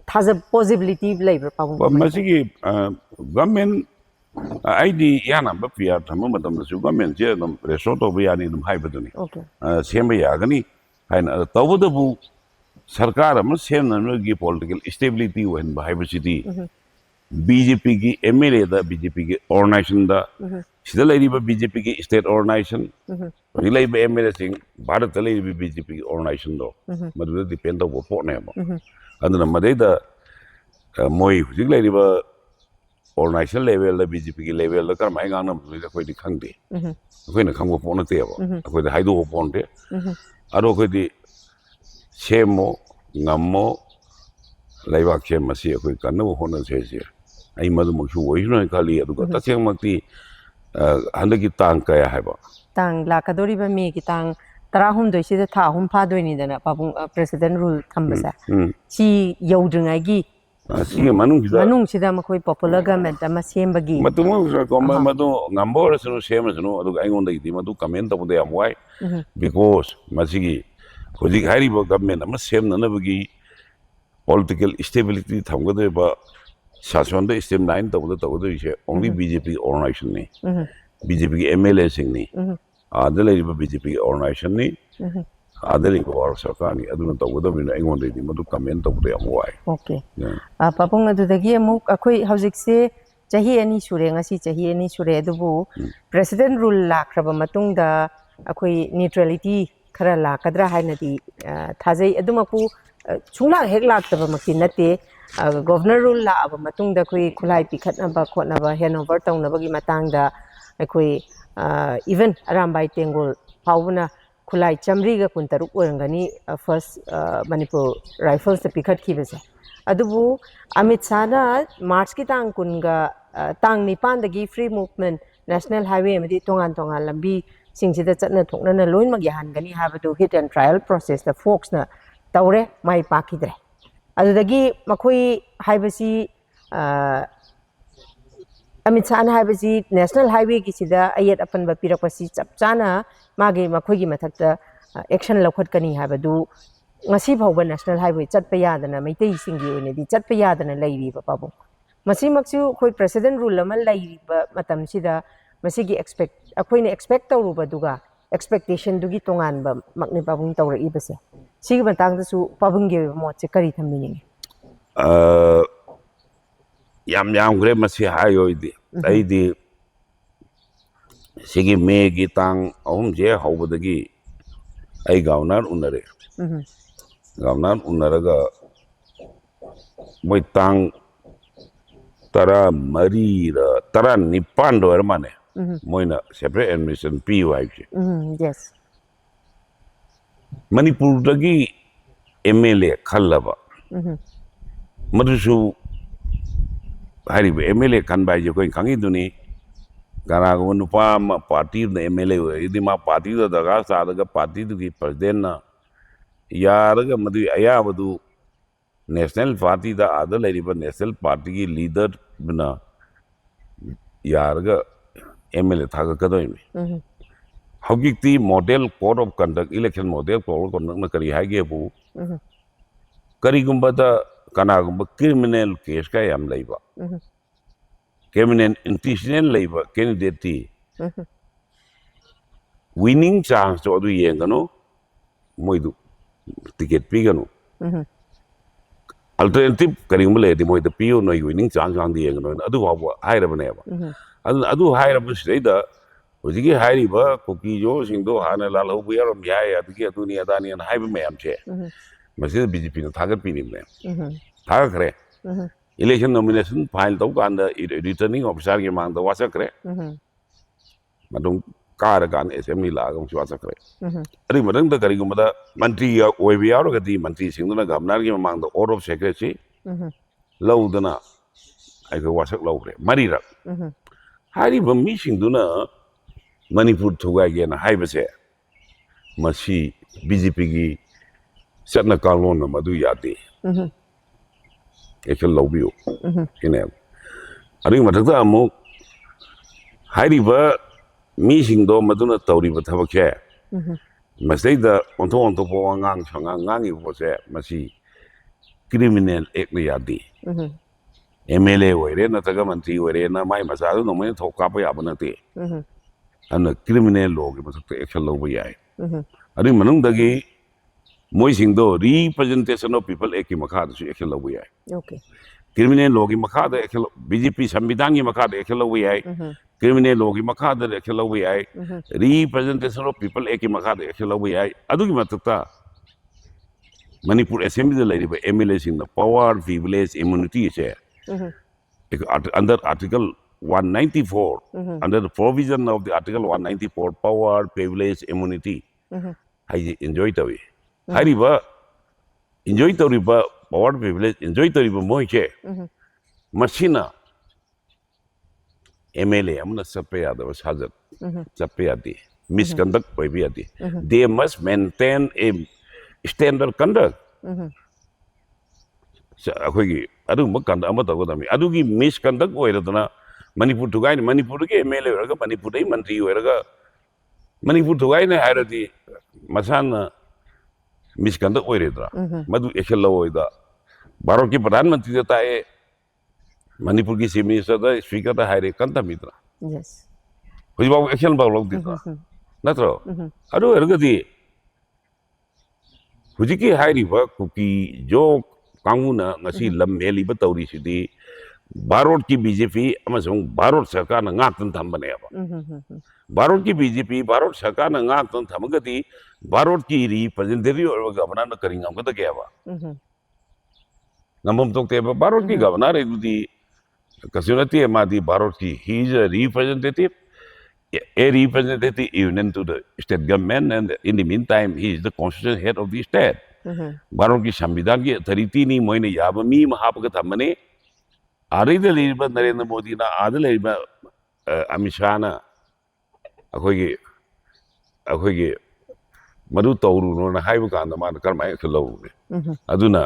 ꯊꯥꯖꯕ ꯄꯣꯖꯤꯕꯤꯂꯤꯇꯤ ꯂꯩꯕ꯭ꯔꯥ ꯄꯥꯕꯨꯡ ꯃꯁꯤꯒꯤ ꯒꯚꯔꯟꯃꯦꯟꯠ ꯑꯩꯗꯤ ꯏꯌꯥꯅꯕ PR ꯊꯝꯕ ꯃꯇꯝꯗꯁꯨ ꯒꯚꯔꯟꯃꯦꯟꯠꯁꯦ ꯑꯗꯨꯝ ꯔꯦꯁꯇꯣꯔ ꯇꯧꯕ ꯌꯥꯅꯤ ꯑꯗꯨꯝ ꯍꯥꯏꯕꯗꯨꯅꯤ ꯁꯦꯝꯕ ꯌꯥꯒꯅꯤ ꯍꯥꯏꯅ ꯇꯧꯕꯇꯕꯨ ꯁꯔꯀꯥꯔ ꯑꯃ ꯁꯦꯝꯅꯕꯒꯤ ꯄꯣꯂꯤꯇꯤꯀꯦꯜ ꯁ꯭ꯇꯦꯕꯤꯂꯤꯇꯤ ꯑꯣꯏꯍꯟꯕ ꯍꯥꯏꯕꯁꯤꯗꯤ BJPꯒꯤ MLAꯗ BJPꯒꯤ ꯑꯣꯔꯒꯅꯥꯏꯖꯦꯁꯟꯗ ꯁꯤꯗ ꯂꯩꯔꯤꯕ BJPꯒꯤ ꯁ꯭ꯇꯦꯠ ꯑꯣꯔꯒꯅꯥꯏꯖꯦꯁꯟ ꯍꯧꯖꯤꯛ ꯂꯩꯔꯤꯕ MLAꯁꯤꯡ ꯚꯥꯔꯠꯇ ꯂꯩꯔꯤꯕ BJPꯒꯤ ꯑꯣꯔꯒꯅꯥꯏꯖꯦꯁꯟꯗꯣ ꯃꯗꯨꯗ ꯗꯤꯄꯦꯟ ꯇꯧꯕ ꯄꯣꯠꯅꯦꯕ ꯑꯗꯨꯅ ꯃꯗꯩꯗ ꯃꯣꯏ ꯍꯧꯖꯤꯛ ꯂꯩꯔꯤꯕ ꯑꯣꯔꯒꯅꯥꯏꯖꯦꯁꯟ ꯂꯦꯚꯦꯜꯗ BJPꯒꯤ ꯂꯦꯚꯦꯜꯗ ꯀꯔꯝꯍꯥꯏꯅ ꯉꯥꯡꯅꯕꯗꯨꯗꯤ ꯑꯩꯈꯣꯏꯗꯤ ꯈꯪꯗꯦ ꯑꯩꯈꯣꯏꯅ ꯈꯪꯕ ꯄꯣꯠ ꯅꯠꯇꯦꯕ ꯑꯩꯈꯣꯏꯗ ꯍꯥꯏꯗꯣꯛꯄ ꯄꯣꯠ ꯅꯠꯇꯦ ꯑꯗꯣ ꯑꯩꯈꯣꯏꯗꯤ ꯁꯦꯝꯃꯣ ꯉꯝꯃꯣ ꯂꯩꯕꯥꯛ ꯁꯦꯝꯕꯁꯤ ꯑꯩꯈꯣꯏ ꯀꯟꯅꯕ ꯍꯣꯠꯅꯁꯦ ꯑꯩ ꯃꯗꯨꯃꯛꯁꯨ ꯑꯣꯏꯁꯅꯨ ꯈꯜꯂꯤ ꯑꯗꯨꯒ ꯇꯁꯦꯡꯃꯛꯇꯤ ꯍꯟꯗꯛꯀꯤ ꯇꯥꯡ ꯀꯌꯥ ꯍꯥꯏꯕ ꯇꯥꯡ ꯂꯥꯛꯀꯗꯧꯔꯤꯕ ꯃꯦꯒꯤ ꯇꯥꯡ 16 ꯁꯤꯗ ꯊꯥ 3 ꯐꯥꯗꯣꯏꯅꯤꯗꯅ ꯄꯥꯕꯨꯡ ꯄ꯭ꯔꯦꯁꯤꯗꯦꯟꯠ ꯔꯨꯜ ꯊꯝꯕꯁꯦ ꯁꯤ ꯌꯧꯗ꯭ꯔꯤꯉꯩꯒꯤ ꯁꯤꯒꯤ ꯃꯅꯨꯡꯁꯤꯗ ꯃꯈꯣꯏ ꯄꯣꯄꯨꯂꯔ ꯒꯚꯔꯟꯃꯦꯟꯠ ꯑꯃ ꯁꯦꯝꯕꯒꯤ ꯃꯗꯨ ꯉꯝꯕ ꯑꯣꯏꯔꯁꯅꯨ ꯁꯦꯝꯃꯁꯅꯨ ꯑꯗꯨꯒ ꯑꯩꯉꯣꯟꯗꯒꯤꯗꯤ ꯃꯗꯨ ꯀꯃꯦꯟ ꯇꯧꯕꯗ ꯌꯥꯝ ꯋꯥꯏ ꯕꯤꯀꯣꯁ ꯃꯁꯤꯒꯤ ꯍꯧꯖꯤꯛ ꯍꯥꯏꯔꯤꯕ ꯒꯚꯔꯟꯃꯦꯟꯠ ꯑꯃ ꯁꯦꯝꯅꯅꯕꯒꯤ ꯄꯣꯂꯤꯇꯤꯀꯦꯜ ꯁ꯭ꯇꯦꯕꯤꯂꯤꯇꯤ ꯊꯝꯒꯗꯧꯔꯤꯕ ꯁꯥꯁꯣꯟꯗ ꯁ꯭ꯇ꯭ꯔꯤꯝꯂꯥꯏꯟ ꯇꯧꯒꯗꯧꯔꯤꯁꯦ ꯑꯣꯟꯂꯤ BJPꯒꯤ ꯑꯣꯔꯒꯅꯥꯏꯖꯦꯁꯟꯅꯤ BJPꯒꯤ MLAꯁꯤꯡꯅꯤ ꯑꯥꯗ ꯂꯩꯔꯤꯕ BJPꯒꯤ ꯑꯣꯔꯒꯅꯥꯏꯖꯦꯁꯟꯅꯤ ꯑꯥꯗ ꯂꯩꯔꯤꯕ ꯚꯥꯔꯠ ꯁꯔꯀꯥꯔꯅꯤ ꯑꯗꯨꯅ ꯇꯧꯒꯗꯕꯅꯤꯅ ꯑꯩꯉꯣꯟꯗꯗꯤ ꯃꯗꯨ ꯀꯃꯦꯟ ꯇꯧꯕꯗ ꯌꯥꯝ ꯋꯥꯏ ꯑꯣꯀꯦ ꯄꯥꯕꯨꯡ ꯑꯗꯨꯗꯒꯤ ꯑꯃꯨꯛ ꯑꯩꯈꯣꯏ ꯍꯧꯖꯤꯛꯁꯦ ꯆꯍꯤ 2 ꯁꯨꯔꯦ ꯉꯁꯤ ꯆꯍꯤ 2 ꯁꯨꯔꯦ ꯑꯗꯨꯕꯨ ꯄ꯭ꯔꯦꯁꯤꯗꯦꯟꯠ ꯔꯨꯜ ꯂꯥꯛꯈ꯭ꯔꯕ ꯃꯇꯨꯡꯗ ꯑꯩꯈꯣꯏ ꯅ꯭ꯌꯨꯇ꯭ꯔꯦꯂꯤꯇꯤ ꯈꯔ ꯂꯥꯛꯀꯗ꯭ꯔꯥ ꯍꯥꯏꯅꯗꯤ ꯊꯥꯖꯩ ꯑꯗꯨꯃꯛꯄꯨ ꯁꯨꯡꯂꯥꯛ ꯍꯦꯛ ꯂꯥꯛꯇꯕꯃꯛꯇꯤ ꯅꯠꯇꯦ ꯒꯣꯚꯔꯅꯔ ꯔꯨꯜ ꯂꯥꯛꯑꯕ ꯃꯇꯨꯡꯗ ꯑꯩꯈꯣꯏ ꯈꯨꯠꯂꯥꯏ ꯄꯤꯈꯠꯅꯕ ꯈꯣꯠꯅꯕ ꯍꯦꯟꯑꯣꯚꯔ ꯇꯧꯅꯕꯒꯤ ꯃꯇꯥꯡꯗ ꯑꯩꯈꯣꯏ ꯏꯚꯟ ꯑꯔꯥꯝꯕꯥꯏ ꯇꯦꯡꯒꯣꯜ ꯐꯥꯎꯕꯅ ꯈꯨꯠꯂꯥꯏ 163 ꯑꯣꯏꯔꯝꯒꯅꯤ ꯐꯥꯔꯁ ꯃꯅꯤꯄꯨꯔ ꯔꯥꯏꯐꯜꯁꯇ ꯄꯤꯈꯠꯈꯤꯕꯁꯦ ꯑꯗꯨꯕꯨ ꯑꯃꯤꯠ ꯁꯥꯍꯅ ꯃꯥꯔꯆꯀꯤ ꯇꯥꯡ 10ꯒ ꯇꯥꯡ 9ꯗꯒꯤ ꯐ꯭ꯔꯤ ꯃꯨꯚꯃꯦꯟꯠ ꯅꯦꯁꯅꯦꯜ ꯍꯥꯏꯋꯦ ꯑꯃꯗꯤ ꯇꯣꯉꯥꯟ ꯂꯝꯕꯤꯁꯤꯡꯁꯤꯗ ꯆꯠꯅ ꯊꯣꯛꯅꯅ ꯂꯣꯏꯅꯃꯛ ꯌꯥꯍꯟꯒꯅꯤ ꯍꯥꯏꯕꯗꯨ ꯍꯤꯠ ꯑꯦꯟड ꯇ꯭ꯔꯥꯌꯦꯜ ꯄ꯭ꯔꯣꯁꯦꯁꯇ ꯐꯣꯛꯁꯅ ꯇꯧꯔꯦ ꯃꯥꯏ ꯄꯥꯛꯈꯤꯗ꯭ꯔꯦ ꯑꯗꯨꯗꯒꯤ ꯃꯈꯣꯏ ꯍꯥꯏꯕꯁꯤ ꯑꯃꯤꯠ ꯁꯥꯍꯅ ꯍꯥꯏꯕꯁꯤ ꯅꯦꯁꯅꯦꯜ ꯍꯥꯏꯋꯦꯒꯤꯁꯤꯗ ꯑꯌꯦꯠ ꯑꯄꯟꯕ ꯄꯤꯔꯛꯄꯁꯤ ꯆꯞ ꯆꯥꯅ ꯃꯈꯣꯏꯒꯤ ꯃꯊꯛꯇ ꯑꯦꯛꯁꯟ ꯂꯧꯈꯠꯀꯅꯤ ꯍꯥꯏꯕꯗꯨ ꯉꯁꯤ ꯐꯥꯎꯕ ꯅꯦꯁꯅꯦꯜ ꯍꯥꯏꯋꯦ ꯆꯠꯄ ꯌꯥꯗꯅ ꯃꯩꯇꯩꯁꯤꯡꯒꯤ ꯑꯣꯏꯅꯗꯤ ꯆꯠꯄ ꯌꯥꯗꯅ ꯂꯩꯔꯤꯕ ꯄꯥꯕꯨꯡ ꯃꯁꯤꯃꯛꯁꯨ ꯑꯩꯈꯣꯏ ꯄ꯭ꯔꯦꯁꯤꯗꯦꯟꯠ ꯔꯨꯜ ꯑꯃ ꯂꯩꯔꯤꯕ ꯃꯇꯝꯁꯤꯗ ꯃꯁꯤꯒꯤ ꯑꯩꯈꯣꯏꯅ ꯑꯦꯛꯁꯄꯦꯛ ꯇꯧꯔꯨꯕꯗꯨꯒ ꯑꯦꯛꯁꯄꯦꯛꯇꯦꯁꯟꯗꯨꯒꯤ ꯇꯣꯉꯥꯟꯕ ꯃꯛꯅꯤ ꯄꯥꯕꯨꯡ ꯇꯧꯔꯛꯏꯕꯁꯦ ꯁꯤꯒꯤ ꯃꯇꯥꯡꯗꯁꯨ ꯄꯥꯕꯨꯡꯒꯤ ꯑꯣꯏꯕ ꯃꯣꯠꯁꯦ ꯀꯔꯤ ꯊꯝꯕꯤꯅꯤꯡꯉꯤ ꯌꯥꯝꯈ꯭ꯔꯦ ꯃꯁꯤ ꯍꯥꯏꯌꯣꯏꯗꯤ ꯑꯩꯗꯤ ꯁꯤꯒꯤ ꯃꯦꯒꯤ ꯇꯥꯡ 3ꯁꯦ ꯍꯧꯕꯗꯒꯤ ꯑꯩ ꯒꯚꯔꯅꯔ ꯎꯅꯔꯦ ꯒꯚꯔꯅꯔ ꯎꯅꯔꯒ ꯃꯣꯏ ꯇꯥꯡ 19 ꯑꯣꯏꯔ ꯃꯥꯜꯂꯦ ꯃꯣꯏꯅ ꯁꯦꯄꯔꯦꯠ ꯑꯦꯗꯃꯤꯅꯤꯁꯇ꯭ꯔꯦꯁꯟ ꯄꯤꯌꯨ ꯍꯥꯏꯕꯁꯦ ꯃꯅꯤꯄꯨꯔꯗꯒꯤ MLA ꯈꯜꯂꯕ ꯃꯗꯨꯁꯨ ꯍꯥꯏꯔꯤꯕ MLA ꯈꯟꯕ ꯍꯥꯏꯁꯦ ꯑꯩꯈꯣꯏ ꯈꯪꯉꯤꯗꯨꯅꯤ ꯀꯅꯥꯒꯨꯝꯕ ꯅꯨꯄꯥ ꯑꯃ ꯄꯥꯔꯇꯤ ꯑꯃꯗ MLA ꯑꯣꯏꯔꯒꯗꯤ ꯃꯥ ꯄꯥꯔꯇꯤꯗꯨꯗ ꯗꯔꯀꯥꯔ ꯇꯥꯔꯒ ꯄꯥꯔꯇꯤꯗꯨꯒꯤ ꯄ꯭ꯔꯁꯤꯗꯦꯟꯠꯅ ꯌꯥꯔꯒ ꯃꯗꯨꯒꯤ ꯑꯌꯥꯕꯗꯨ ꯅꯦꯁꯅꯦꯜ ꯄꯥꯔꯇꯤꯗ ꯑꯥꯗ ꯂꯩꯔꯤꯕ ꯅꯦꯁꯅꯦꯜ ꯄꯥꯔꯇꯤꯒꯤ ꯂꯤꯗꯔꯗꯨꯅ ꯌꯥꯔꯒ MLA ꯊꯥꯒꯠꯀꯗꯣꯏꯅꯤ ꯍꯧꯖꯤꯛꯇꯤ model code of conduct election model code of ꯀꯟꯗꯛꯅ ꯀꯔꯤ ꯍꯥꯏꯒꯦꯕꯨ ꯀꯔꯤꯒꯨꯝꯕꯗ ꯀꯅꯥꯒꯨꯝꯕ ꯀ꯭ꯔꯤꯃꯤꯅꯦꯜ ꯀꯦꯁ ꯀ ꯌꯥꯝ ꯂꯩꯕ ꯀ꯭ꯔꯤꯃꯤꯅꯦꯜ ꯏꯟꯇꯤꯁꯤꯗꯦꯟ ꯂꯩꯕ ꯀꯦꯟꯗꯤꯗꯦꯠꯇꯤ ꯋꯤꯅꯤꯡ ꯆꯥꯟꯁꯇꯣ ꯑꯗꯨ ꯌꯦꯡꯒꯅꯨ ꯃꯣꯏꯗꯨ ꯇꯤꯀꯦꯠ ꯄꯤꯒꯅꯨ ꯑꯜꯇꯔꯅꯦꯇꯤቭ ꯀꯔꯤꯒꯨꯝꯕ ꯂꯩꯔꯗꯤ ꯃꯣꯏꯗ ꯄꯤꯌꯨ ꯅꯣꯏ ꯋꯤꯅꯤꯡ ꯆꯥꯟꯁ ꯉꯥꯡꯗ ꯌꯦꯡꯒꯅꯨ ꯑꯗꯨ ꯐꯥꯎꯕ ꯍꯥꯏꯔꯕꯅꯦꯕ ꯑꯗꯨꯅ ꯑꯗꯨ ꯍꯥꯏꯔꯕꯁꯤꯗꯩꯗ ꯍꯧꯖꯤꯛꯀꯤ ꯍꯥꯏꯔꯤꯕ ꯀꯨꯀꯤꯖꯣꯁꯤꯡꯗꯣ ꯍꯥꯟꯅ ꯂꯥꯜꯍꯧꯕ ꯌꯥꯎꯔꯝ ꯌꯥꯏ ꯑꯗꯒꯤ ꯑꯗꯨꯅꯤ ꯑꯗꯥꯅꯤꯅ ꯍꯥꯏꯕ ꯃꯌꯥꯝꯁꯦ ꯃꯁꯤꯗ ꯕꯤꯖꯦꯄꯤꯅ ꯊꯥꯒꯠꯄꯤꯔꯤꯕꯅꯦ ꯊꯥꯒꯠꯈ꯭ꯔꯦ इलेक्शन नॉमिनेशन फाइल तब कांदा रिटर्निंग ऑफिसर के मांग दवा सकरे मतलब कार कान असेंबली लाग हम सकरे अरे मदंग द करी गुमदा मंत्री या ओय भी यारो गति मंत्री सिंह ना गवर्नर के मांग द ऑर्डर ऑफ सेक्रेटरी लौदना आई को वासक लौरे मरी रक हारी बम्मी सिंह दुना मणिपुर थुगाई के ना हाई बसे मसी बीजेपी की सत्ना कानून मधु यादी एक्शन लौबियो किने अदुगी मथक्ता अमुक हाइरिबा मीसिंगदो मदुना तौरिबा थबकसे मसैदा ओंथो ओंथो पो अंगांग संगांग ngangi पोसे मसी क्रिमिनल एक्ट ने यादी एमएलए ओइरे नतगा मंत्री ओइरे ना माइ मसादु नोमे थोकापा याबा नते अन क्रिमिनल लॉ के मथक्ता एक्शन लौबा याय अदुगी मनुंगदगी मोइसिंगदो रिप्रेजेंटेशन ऑफ पीपल एक की मखादसु एक्शन लौबा याय ओके क्रिमिनल लॉ की मखाद एक्शन बीजेपी संविधान की मखाद एक्शन लौबा याय क्रिमिनल लॉ की मखाद एक्शन लौबा याय रिप्रेजेंटेशन ऑफ पीपल एक की मखाद एक्शन लौबा याय अदुगी मथक्ता मणिपुर असेंबली लेरिबा MLA Singh power privilege immunity से under article 194 under the provision of the article 194 power privilege immunity हाई enjoy तवी हाइरिबा enjoy तौरिबा power privilege enjoy तौरिबा मोइचे मसीना एमएलए अमना सपे यादव साजत सपे यादी misconduct ओइबी यादी they must maintain a standard conduct अखोगी अदुगुम्बा कंड अमा तगदमी अदुगी misconduct ओइरदना मणिपुर थुगाइने मणिपुर के एमएलए ओइरगा मणिपुर दे मंत्री ओइरगा मणिपुर थुगाइने हाइरदी मसाना misconduct ओइरेद्रा मधु एक्शन लवोइदा भारत के प्रधानमंत्री देता है मणिपुर की चीफ मिनिस्टर दा स्पीकर दा हाइरे कंता मित्रा यस हुई बाबू एक्शन बाबू लोग दिता नत्रो अदु ओइरगदी हुजिकी हाइरिबा कुकी जो कांगुना ngasi lam heliba tawri sidi Bharat की बीजेपी अमसंग भारत सरकार ना ngaktan thambane aba भारत की बीजेपी भारत सरकार ना ngaktan thamagadi भारत की रिप्रेजेंटेटिव और गवर्नर ना करिंगम का तके aba नमम तोकते भारत की गवर्नर एदुदी कसिनती मादी भारत की he is a representative a representative union to the state government and in the meantime he is the constitutional head of the state Bharat की संविधान की अथॉरिटी नहीं मोइने याबा मी महापक थमने आरिदा लेरिबा नरेंद्र मोदी ना आदा लेरिबा अमित शाह ना अखोगी मधु तौरुनो ना हाइबा कांदा मान करमाय खलौबे अदुना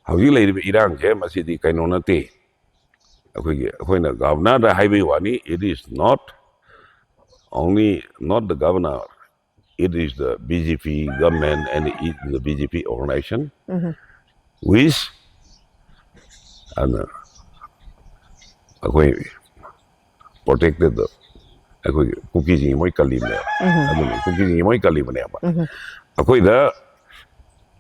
हौगी लेरिबा इरांग जे मसिदी कैनो नते अखोइना गवर्नर दा हाइबे वानी it is not the governor, it is the BJP government and it is the BJP organization which protected the cookies in my kalim cookies in my kalim the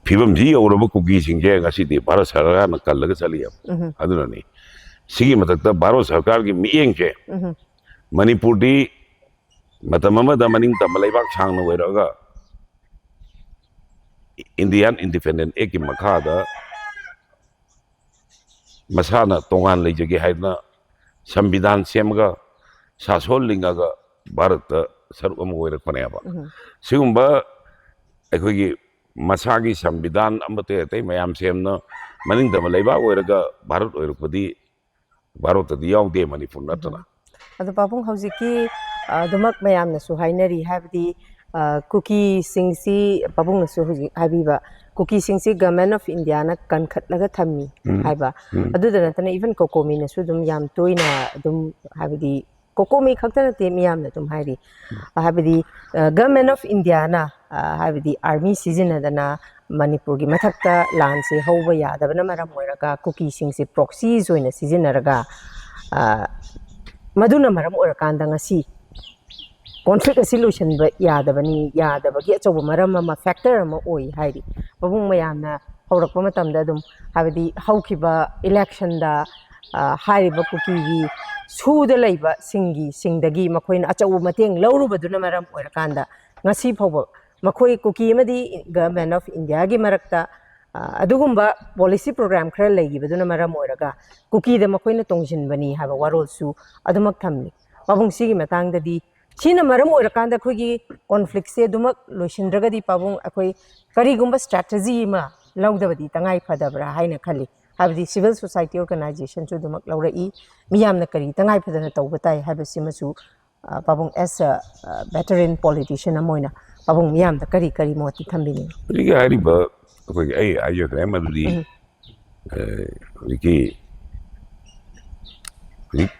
people or cookies in jail as the Parasara and Kalakasaliam. I don't know. Sigi Matata Baro Sarkar give me Manipur Matamama the Maning Tamalabak Chang Weraga Indian Independent Eki Makada Masana Tongan Lejaki Haidna Sambidan Semga Sasol Lingaga Barata Sarukam Wera Paneva. Sumba Equigi Masagi Sambidan Ambate Mayam Semna Maning Tamalaba Weraga Barat Urpudi Barota the Yaw De Manipur Natana. अदो पापुंग हौजिकी दुमक मयामनसु हाइनरी हाबदी कुकी सिंगसी पापुंगनसु हौजि हाबिबा कुकी सिंगसी गवर्नमेंट ऑफ इंडिया ना कनखटलगा थम्मी हाइबा अदुदा नतना इवन कोकोमीनसु दुम याम तोइना दुम हाबदी कोकोमी खक्ता नते मियाम ने तुम हाइरी हाबिदी गवर्नमेंट ऑफ इंडिया ना हाबिदी आर्मी सिजनदना मणिपुर की मथक्ता लान से हौबा यादबना मरम ओइरगा कुकी सिंग से प्रॉक्सीज ओइना सिजनरगा मधुना मरम ओइरकांदा ngasi conflict solution ba yadabani yadabagi achoba maram ma factor ma oi hairi babung mayamna haurakpa matamda dum habidi haukiba election da hairiba kuki gi suda leiba singi singdagi makoina achoba mateng laurubaduna maram oirakanda ngasi phoba makoi kuki amadi government of india gi marakta adugumba policy program khara leigibaduna maram oiraga kuki da makoina tongjinbani haba warol su adumak thamni babung sigi matang da di China maram oirakanda khogi conflict se dumak loishindragadi pabung akhoi karigumba strategy ma laudabadi tangai phadabra haina khali habdi civil society organization chu dumak laurai miyamna kari tangai phadana tawbatai habisi machu pabung as a veteran politician amoina pabung miyamda kari kari moti thambini riga hariba akhoi ai ayo gramadri riki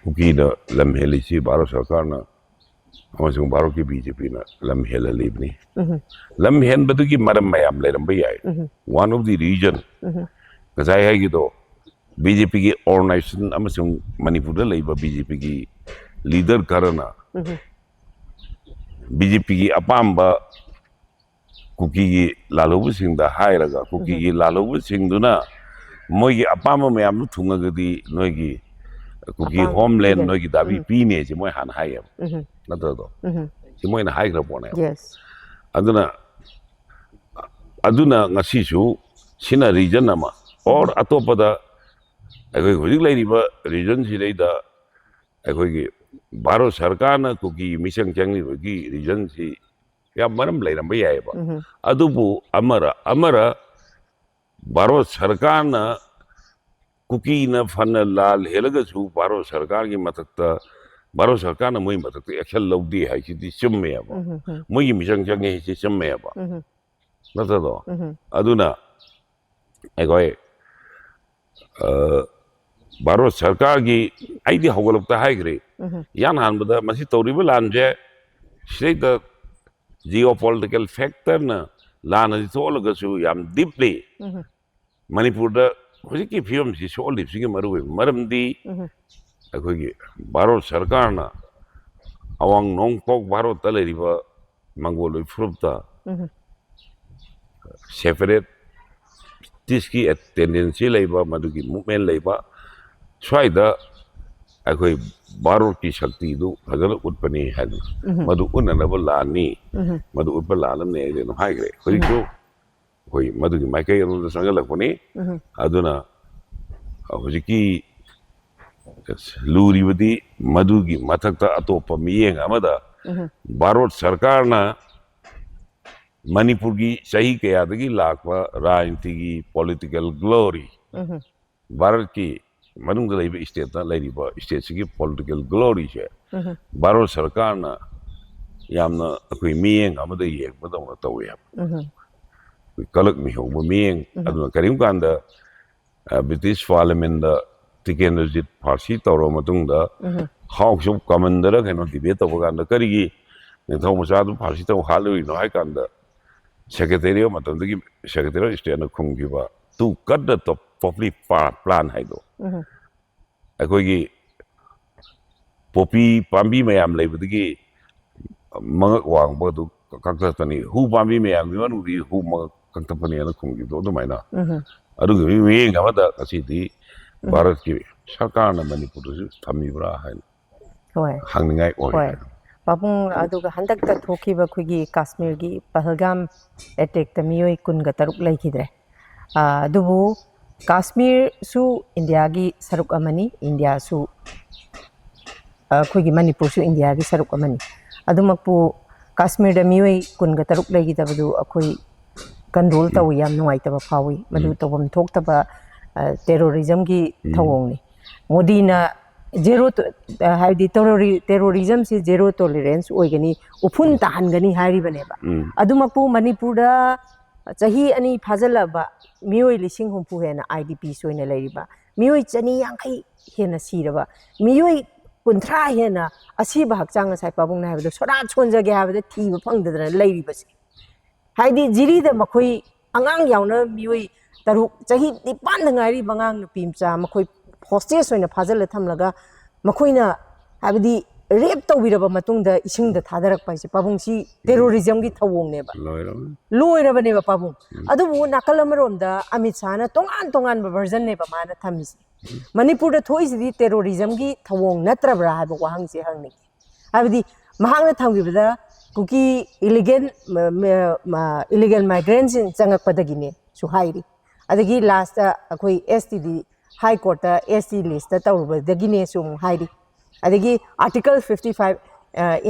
kuki da lamheli si baro sarkarna अमसुंग बारो की BJP ना लम्हेला लेबनी लम्हेन बदु की मरम मयाम ले रंबई आए one of the reason कसाई है कि तो बीजेपी की ऑर्गेनाइजेशन अमसुंग मणिपुर लेबा बीजेपी की लीडर करना बीजेपी की अपाम्बा कुकी की लालोबु सिंह दा हायरगा कुकी की लालोबु सिंह दुना मोई की अपाम्बा मयाम नु थुंगगदी नोई की कुकी होमलैंड नोई की दाबी पीने जे मोई हान हाय नतदो सिमोइना हाइग्रा पोने yes aduna ngasi su sina region ama or atopada agoi hoji lairiba region si leida agoi gi baro sarkar na kuki mission changli gi region si ya maram leiram ba yai ba adubu amara baro sarkar na kuki na fan lal helaga su baro sarkar gi matakta बारो सरकार ना मुई मतलब action लौदी है कि चुम्मे अब मुई mission चंगे है चुम्मे अब नता दो अदुना एगोए बारो सरकार की आईडी हवलकता है ग्रे यान हान बदा मसी तौरीब लान जे स्टेट द जियोपॉलिटिकल फैक्टर ना लान जी सोलगसु याम डीपली मणिपुर द होजी की फिल्म सी सोल लिपसिंग मरुवे मरमदी अखोगी भारत सरकार ना अवांग नोंगपोक भारत तलेरिबा मंगोल फ्रुपता सेपरेट तिसकी टेंडेंसी लेबा मदुगी मूवमेंट लेबा स्वाइदा अखोई भारत की शक्ति दु फजल उत्पन्नी है मदु उन्ननब लानी मदु उत्प लालम ने देनो हाइग्रे होई को होई मदुगी माइके नु संगलकपनी अदुना होजिकी लूरीबदी मधुगी मथक्ता अतोप मियेंग अमदा भारत सरकार ना मणिपुर की सही के यादगी लाखवा राजनीति की पॉलिटिकल ग्लोरी भारत की मनुंग लेबे स्टेट ना लेरिबा स्टेट की पॉलिटिकल ग्लोरी छे भारत सरकार ना यामना अखोई मियेंग अमदा येक बदौना तौवे कलक मिहो मियेंग अदुना करिम कांदा ब्रिटिश पार्लियामेंट दा टिकेंद्रजीत फारसी तौरो मतुंगदा हाउस ऑफ कॉमन दरा केनो डिबेट तबगांदा करिगी निथौ मचादु फारसी तौ हालुई नो हाय कांदा सेक्रेटरी मतंदगी सेक्रेटरी स्टेट न खुंगिबा to cut the top popular plan हाइदो अखोगी पोपी पांबी मयाम लेबदगी मंगक वांगबदु कक्तपनी हु पांबी मयाम निवनुदी हु मंगक कक्तपनी न खुंगिदो दुमाइना अदुगी वेंग अमदा असिदी भारत की सरकार ने मणिपुर से थमीब्रा है हंगनिंगाई ओय बाबुंग अदुगा हंदक त थोखिबा खुगी कश्मीर की पहलगाम अटैक त मियोय कुनगा तरुक लैखिद्रे अदुबु कश्मीर सु इंडिया की सरुक अमनी इंडिया सु खुगी मणिपुर सु इंडिया की सरुक अमनी अदुमकपु कश्मीर द मियोय कुनगा तरुक लैगिदबदु अखोई कंट्रोल तव याम नुवाइतबा फावी मदु तवम थोक्तबा terrorism की थवोंगनी मोदी ना zero हाइदी terrorism से zero tolerance ओइगनी उफुन ताहनगनी हारिबनेबा अदुमकपु मणिपुर दा चाही अनि फाजलबा मियोय लिसिंग हुंपु हेना IDP सोइना लेरिबा मियोय चनी यांखै हेना सिरबा मियोय कुंथ्रा हेना असीबा हक्चांग साइ पाबुंग हाइबदो सोरा छोनजगे हाइबदो थीबा फंगदना लैरिबसे हाइदि जिरीदा मखोइ अंगांग यावना मियोइ तरुक चही निपान ngairi bangang nupi mcha मखोइ hostage oina phajal thamlaga मखोइना हाइबदि रेप तौबिरबा मतुंगदा इसिंगदा थादरक पाइसे पाबुंग सी टेररिज्म की थवोंगनेबा लोइरबनेबा पाबुंग अदुबु नाकल अमरोमदा अमित शाहना तोंगान तोंगान वर्जन नेबा माना थमिसि मणिपुरदा थोइसिदि टेररिज्म की थवोंग नत्रबरा हाइबा वाहंगसे हंगनि हाइबदि महांगना थंगिबदा कुकी इलीगल माइग्रेंट्स चंगकपदगिने सुहाइरि अदगी लास्ट अखोई STD high court ST list तौरबदगिने सुम हाइरि अदगी article 55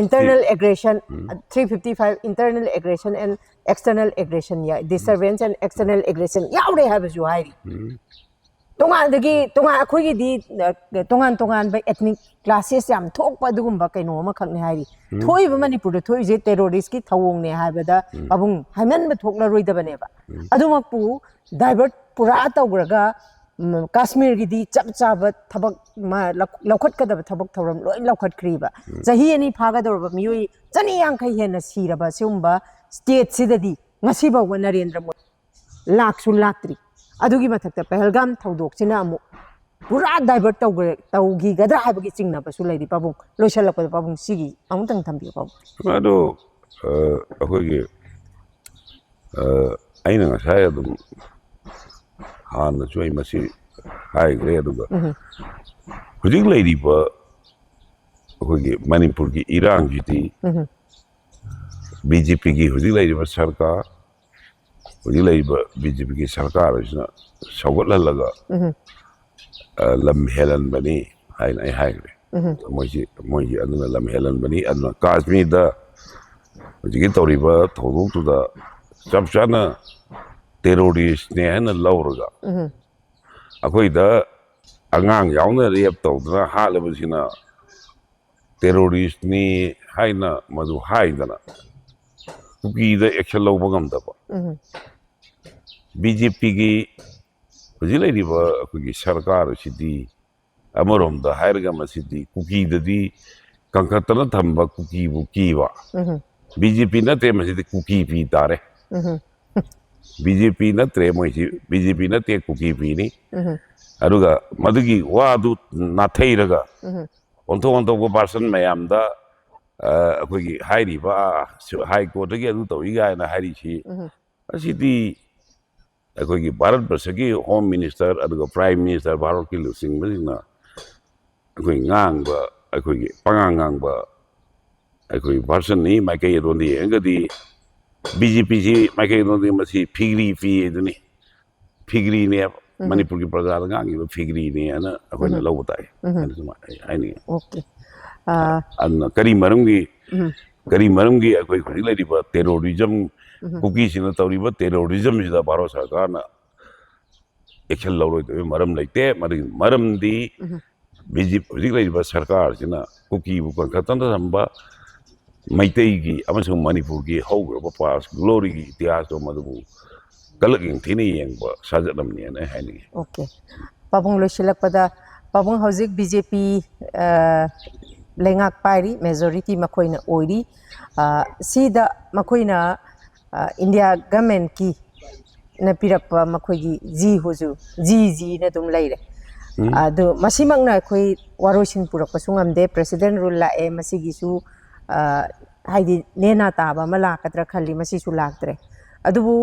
internal aggression 355 internal aggression and external aggression ya disturbance and external aggression yaure habasu hairi tongan akhoi di tongan by ethnic classes yam thokpa dugumba kaino ma khakni hairi thoi ba manipur da thoi je terrorist ki thawong ne haibada abung haiman ba thokla roidabane ba adumakpu divert pura tawgraga Kashmir की दी चप चाब थबक लौखट कदब थबक थौरम लोइ लौखट क्रीबा चाही अनि फागदोरबा मियोइ चनी यांखै हेन सिरबा सिउम्बा state सिददी ngasiba wa Narendra Modi laksu lakri adugi mathakta Pahalgam thaudoksina amu pura divert taugi gadra habagi chingna basu laidi pabung loisalakpa pabung sigi amutang thambi pabung ado akogi aina ngasai adum han choi masi hai gre aduga hujing lady ba akogi Manipur ki Irang jiti BJP की हुजी लाई बस सरकार हुजी लाई BJP की सरकार इसना सौगत लगा lump Helen बनी high नहीं high रे मोजी अदुना lump Helen बनी अदुना काश्मीर दा हुजी की तौरी बा थोड़ों तो दा सब चाना टेररिस्ट ने है ना लाउरगा अकोई दा अंगांग यावना रेप तो दा हाल बसिना टेररिस्ट ने हाई ना मधु हाई दना कुकी दा एक्शन लौबा गमदबा बीजेपी की हुजी लैरिबा अखोगी सरकार सिदी अमरोमदा हायरगा मसिदी कुकी ददी कंकतना थंबा कुकी बु कीबा बीजेपी नते मसिदी कुकी पी तारे बीजेपी नत्रे मोइसी बीजेपी नते कुकी पी नि अरुगा मदुगी वादु नाथैरगा ओंथो को पर्सन मयामदा अखोगी हाइरिबा हाई कोर्ट की अदु तौइगायना हाइरिसी असिदी अखोगी भारत वर्ष की होम मिनिस्टर अदुगा प्राइम मिनिस्टर भारत की लुसिंग बसिना अखोई ngang अखोगी पंगांगांगबा अखोई पर्सन नि माइकै रोंदी एंगदी बीजेपी जी माइकै रोंदी मसी फिगरी फी दुनी फिगरी ने मणिपुर की प्रजा गांगी फिगरी ने ना अखोइना लौबताय आइनी ओके अन्न करी मरमगी अखोई खुदी लैरिबा टेररिज्म कुकी सिना तौरिबा टेररिज्म सिदा भारत सरकार ना एक्शन लौरोय तो मरम लैते मरम दी बीजेपी खुदी लैरिबा सरकार सिना कुकी बु कंकतन थंबा मैतै की अमसुंग मणिपुर की हौग्रबा पास ग्लोरी की इतिहास तो मदबु कलगिंग थिनि येंगबा साजनमनि ने हाइनि ओके पाबुंग लोइसिलकपदा पाबुंग हौजिक बीजेपी लेंगाक पारी मेजॉरिटी मखोइना ओइरी सीदा मखोइना इंडिया गवर्नमेंट की न पिरप्पा मखोइगी जी हुजु जी न तुम लैरे अदो मसिमंगना अखोइ वारोसिन पुरक्पा सुंगमदे प्रेसिडेंट रूल लाए मसिगिसु हाइदि नेना ताबा मला कतरा खल्ली मसिसु लाक्तरे अदुबु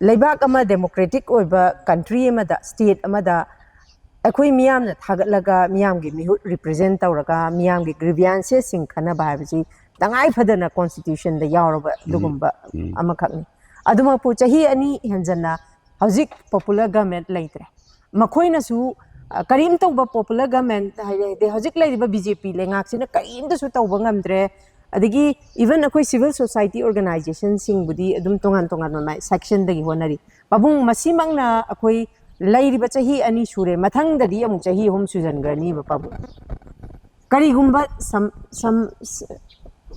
लेबाक अमा डेमोक्रेटिक ओइबा कंट्री अमादा स्टेट अमादा अखोई मियाम ना थागतलगा मियाम की मिहुत रिप्रेजेंट तौरगा मियाम की ग्रीवियंसेस सिंग खना बायबसी तंगाई फदना कॉन्स्टिट्यूशन द यावरबा दुगुंबा अमखकनी अदुमपु चही अनि हेंजना हजिक पॉपुलर गवर्नमेंट लैत्रे मखोइनासु करीम तौबा पॉपुलर गवर्नमेंट हाइदे हजिक लैरिबा बीजेपी लेंगाक्सिना करीमदसु तौबा ngamdre adigi even akoi civil society organization sing budi adum tongan ma section dagi honari babung masimangna akoi lairiba chahi ani sure mathang dadi amu chahi hom sujan gani ba pabu kari gumba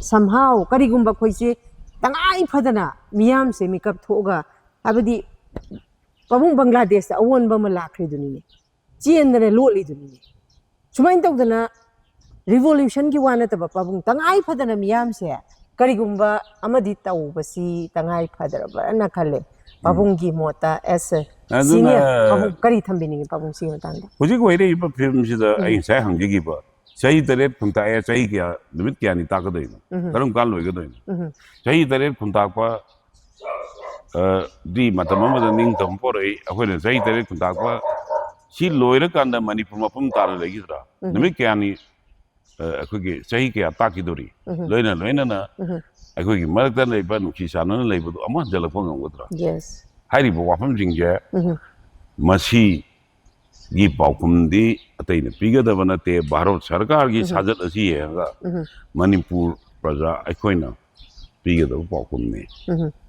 somehow kari gumba khoise tangai phadana miyam se makeup thoga abadi babung Bangladesh awon ba ma lakhri duni ne chien dane loli duni ne sumain tawdana revolution ki wana ta pabung tangai phadana miyam se karigumba amadi tawbasi tangai phadara na khale pabung gi mota as senior pabung kari thambini pabung si matanda hujik waire iba film sida ai sai hangji gi ba sai tare phunta ya sai kya limit kya ni ta ka doi karum kan loi ga doi sai tare phunta pa di matam ma da ning tam porei akhoi na sai tare phunta pa si loira kan da manipur mapum tar la gi tra limit kya ni akhoi gi sai kya ta ki dori loina na akhoi gi marak da lei ba nu ki sa na lei bu ama jalak pa ngam tra yes hari bo wafam jing je masi gi paukum di atai na piga da bana te bharat sarkar gi sajat asi hai ga manipur praja akhoi na piga da paukum ne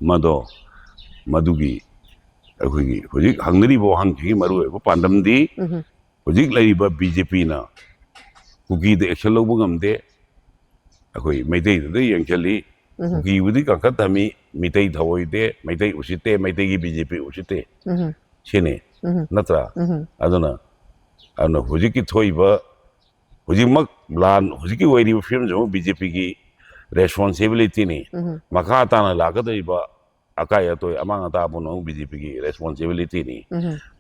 mado madugi akhoi gi hojik hangnari bo hang gi maru bo pandam di hojik lai ba BJP na kuki de action lo bungam de akhoi meitei de yang chali kuki wudi ka katami mitai thawoi de meitei usite meitei gi BJP usite chene natra aduna ana hojiki thoiba hojikmak lan hojiki wairi film jo BJP gi responsibility ni makha ta na la ka dei ba akaya toy amang ta bono BJP gi responsibility ni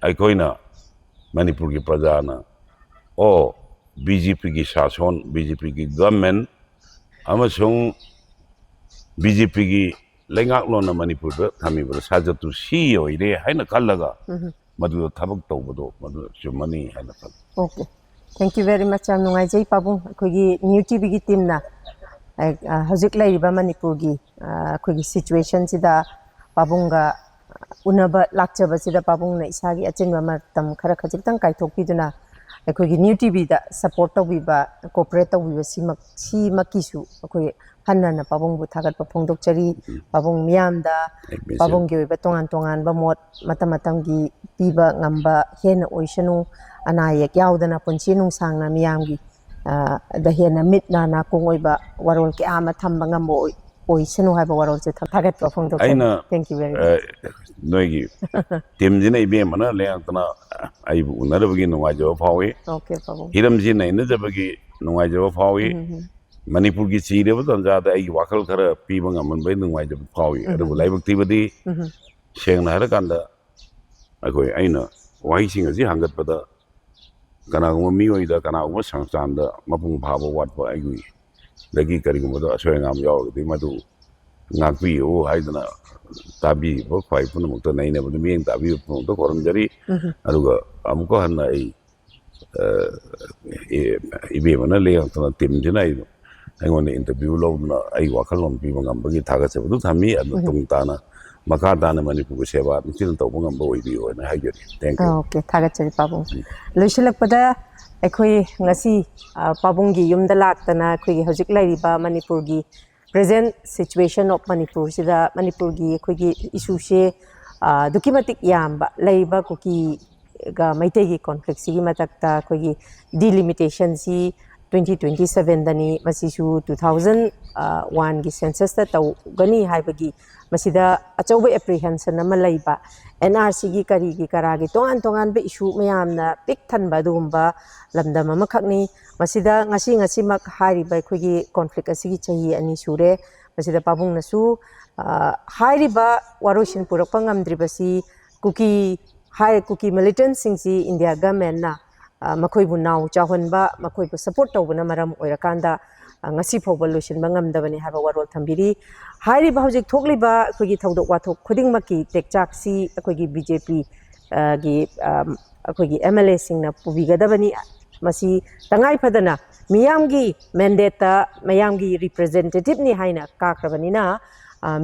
ai koina manipur gi praja na o BJP gi shason BJP gi government amasung BJP gi lengak lo na manipur da thami ba sajatu si oire haina kallaga madu thabak tawbado madu chumani haina kal okay thank you very much am nungai jai pabung khoi gi new tv gi team na hojik lai ba manipur gi khoi gi situation sida pabunga unaba lakchaba sida pabung na isa gi achinwa matam khara khajik tang kai thokpiduna akhoi gi new tv da support tawbiba cooperate tawbiba si makisu akhoi hanna na pabung bu thagat pa phongdok chari pabung miyam da pabung gi ba tongan tongan ba mot matam gi piba ngamba hena oisanu ana yak yaudana punchi nung sangna miyam gi da hena mit na kongoi ba warol ki ama thamba ngambo oisanu ha ba warol che thagat pa phongdok thank you very much noigi team jina ibe mana le antana ai bu unarabagi nungai jo phawi okay pabung hiram jina ina jabagi nungai jo phawi manipur gi chi reba tan ja da ai wakal khara pi bang amon bai nungai jo phawi adu lai bakti badi seng na har kan da akoi aina wai sing ji hangat pada kana ngom mi oi da kana ngom sang chan da mapung pha bo wat ba ai gi lagi kari ngom da asoi ngam yaw di madu ngak pi o hai da tabi bo khwai pun mo to nai ne bo mi eng tabi pun to koram jari aruga amko han ai ibe mana le yang tana tim jina ai anh interview lo na ai wakal lom pi bangam bagi thaga se bu thami adu tung ta na maka ta na manipur se ba tin to bangam bo bi o na ha gari thank you okay thaga chari pabung loisilak pada akhoi ngasi pabung gi yum da lak tana khoi hojik lai ba manipur gi present situation of manipur sida manipur gi khoi gi issue se dukimatik yamba leiba ko ki ga maitai gi conflict si matakta khoi gi delimitation si 2027 dani masisu 2001 gi census ta taw gani haibagi masida achauba apprehension ama leiba NRC gi kari gi karagi tongan be issue mayamna pik thanba dumba lamdam ama khakni masida ngasi mak hariba khogi conflict asigi chahi ani sure masida pabung nasu hariba warosin purakpa ngamdribasi kuki militant singsi India government na makhoi bu naw chahonba makhoi bu support tawbana maram oirakanda ngasi phobal lotion bangam dabani haba warol thambiri hari ba hojik thokliba khogi thodok wathok khuding maki tekchak si khogi BJP gi khogi MLA singna pubiga dabani masi tangai phadana miyamgi mandate mayamgi representative ni haina kakrabani na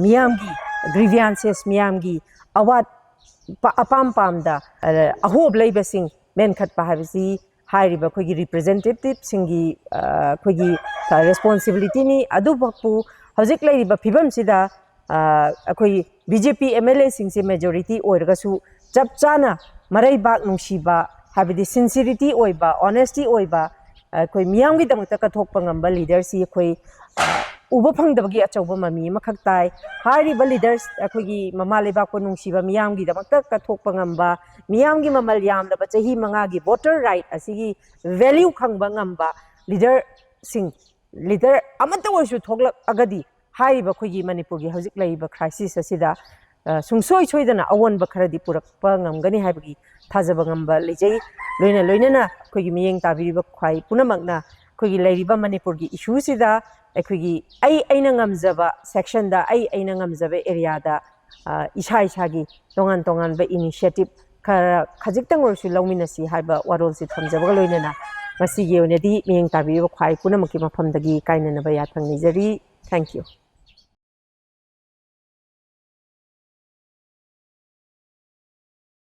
miyamgi grievances miyamgi awat apam pamda ahob leibasing men khat pa habisi hairiba khogi representative singi khogi responsibility ni adu bakpu hojik leiriba phibam sida akhoi BJP MLA singse majority oirga su chap chana marai bak nungsiba habidi sincerity oiba honesty oiba akhoi miyam gi damta ka thokpa ngamba leader si akhoi uba phangdabagi achauba mami makhaktai hairiba leaders akhoi mama lebak ko nungsiba miyam gi damta ka thokpa ngamba miyam gi mamal yam da chahi manga gi voter right asigi value khangba ngamba leader ꯁꯤꯡ leader ꯑꯃꯠꯇ ꯑꯣꯏꯔꯁꯨ ꯊꯣꯛꯂꯛꯑꯒꯗꯤ ꯍꯥꯏꯔꯤꯕ ꯑꯩꯈꯣꯏꯒꯤ ꯃꯅꯤꯄꯨꯔꯒꯤ ꯍꯧꯖꯤꯛ ꯂꯩꯔꯤꯕ crisis ꯑꯁꯤꯗ ꯁꯨꯡꯁꯣꯏ ꯁꯣꯏꯗꯅ ꯑꯑꯣꯟꯕ ꯈꯔꯗꯤ ꯄꯨꯔꯛꯄ ꯉꯝꯒꯅꯤ ꯍꯥꯏꯕꯒꯤ ꯊꯥꯖꯕ ꯉꯝꯕ ꯂꯩꯖꯩ ꯂꯣꯏꯅꯅ ꯑꯩꯈꯣꯏꯒꯤ ꯃꯤꯠꯌꯦꯡ ꯇꯥꯕꯤꯔꯤꯕ ꯈ꯭ꯋꯥꯏ ꯄꯨꯝꯅꯃꯛꯅ ꯑꯩꯈꯣꯏꯒꯤ ꯂꯩꯔꯤꯕ ꯃꯅꯤꯄꯨꯔꯒꯤ ꯏꯁꯨꯁꯤꯗ ꯑꯩꯈꯣꯏꯒꯤ ꯑꯩꯅ ꯉꯝꯖꯕ ꯁꯦꯛꯁꯟꯗ ꯑꯩꯅ ꯉꯝꯖꯕ ꯑꯦꯔꯤꯌꯥꯗ ꯏꯁꯥꯒꯤ ꯇꯣꯉꯥꯟ ꯇꯣꯉꯥꯟꯕ ꯏꯅꯤꯁꯤꯌꯦꯇꯤꯚ ꯈꯔ ꯈꯖꯤꯛꯇꯪ ꯑꯣꯏꯔꯁꯨ ꯂꯧꯃꯤꯟꯅꯁꯤ ꯍꯥꯏꯕ ꯋꯥꯔꯣꯜꯁꯤ ꯊꯝꯖꯕꯒ ꯂꯣꯏꯅꯅ ꯉꯁꯤꯒꯤ ꯑꯣꯏꯅꯗꯤ ꯃꯤꯠꯌꯦꯡ ꯇꯥꯕꯤꯔꯤꯕ ꯈ꯭ꯋꯥꯏ ꯄꯨꯝꯅꯃꯛꯀꯤ ꯃꯐꯝꯗꯒꯤ ꯀꯥꯏꯅꯅꯕ ꯌꯥꯊꯪ ꯅꯤꯖꯔꯤ ꯊꯦꯡꯛ ꯌꯨ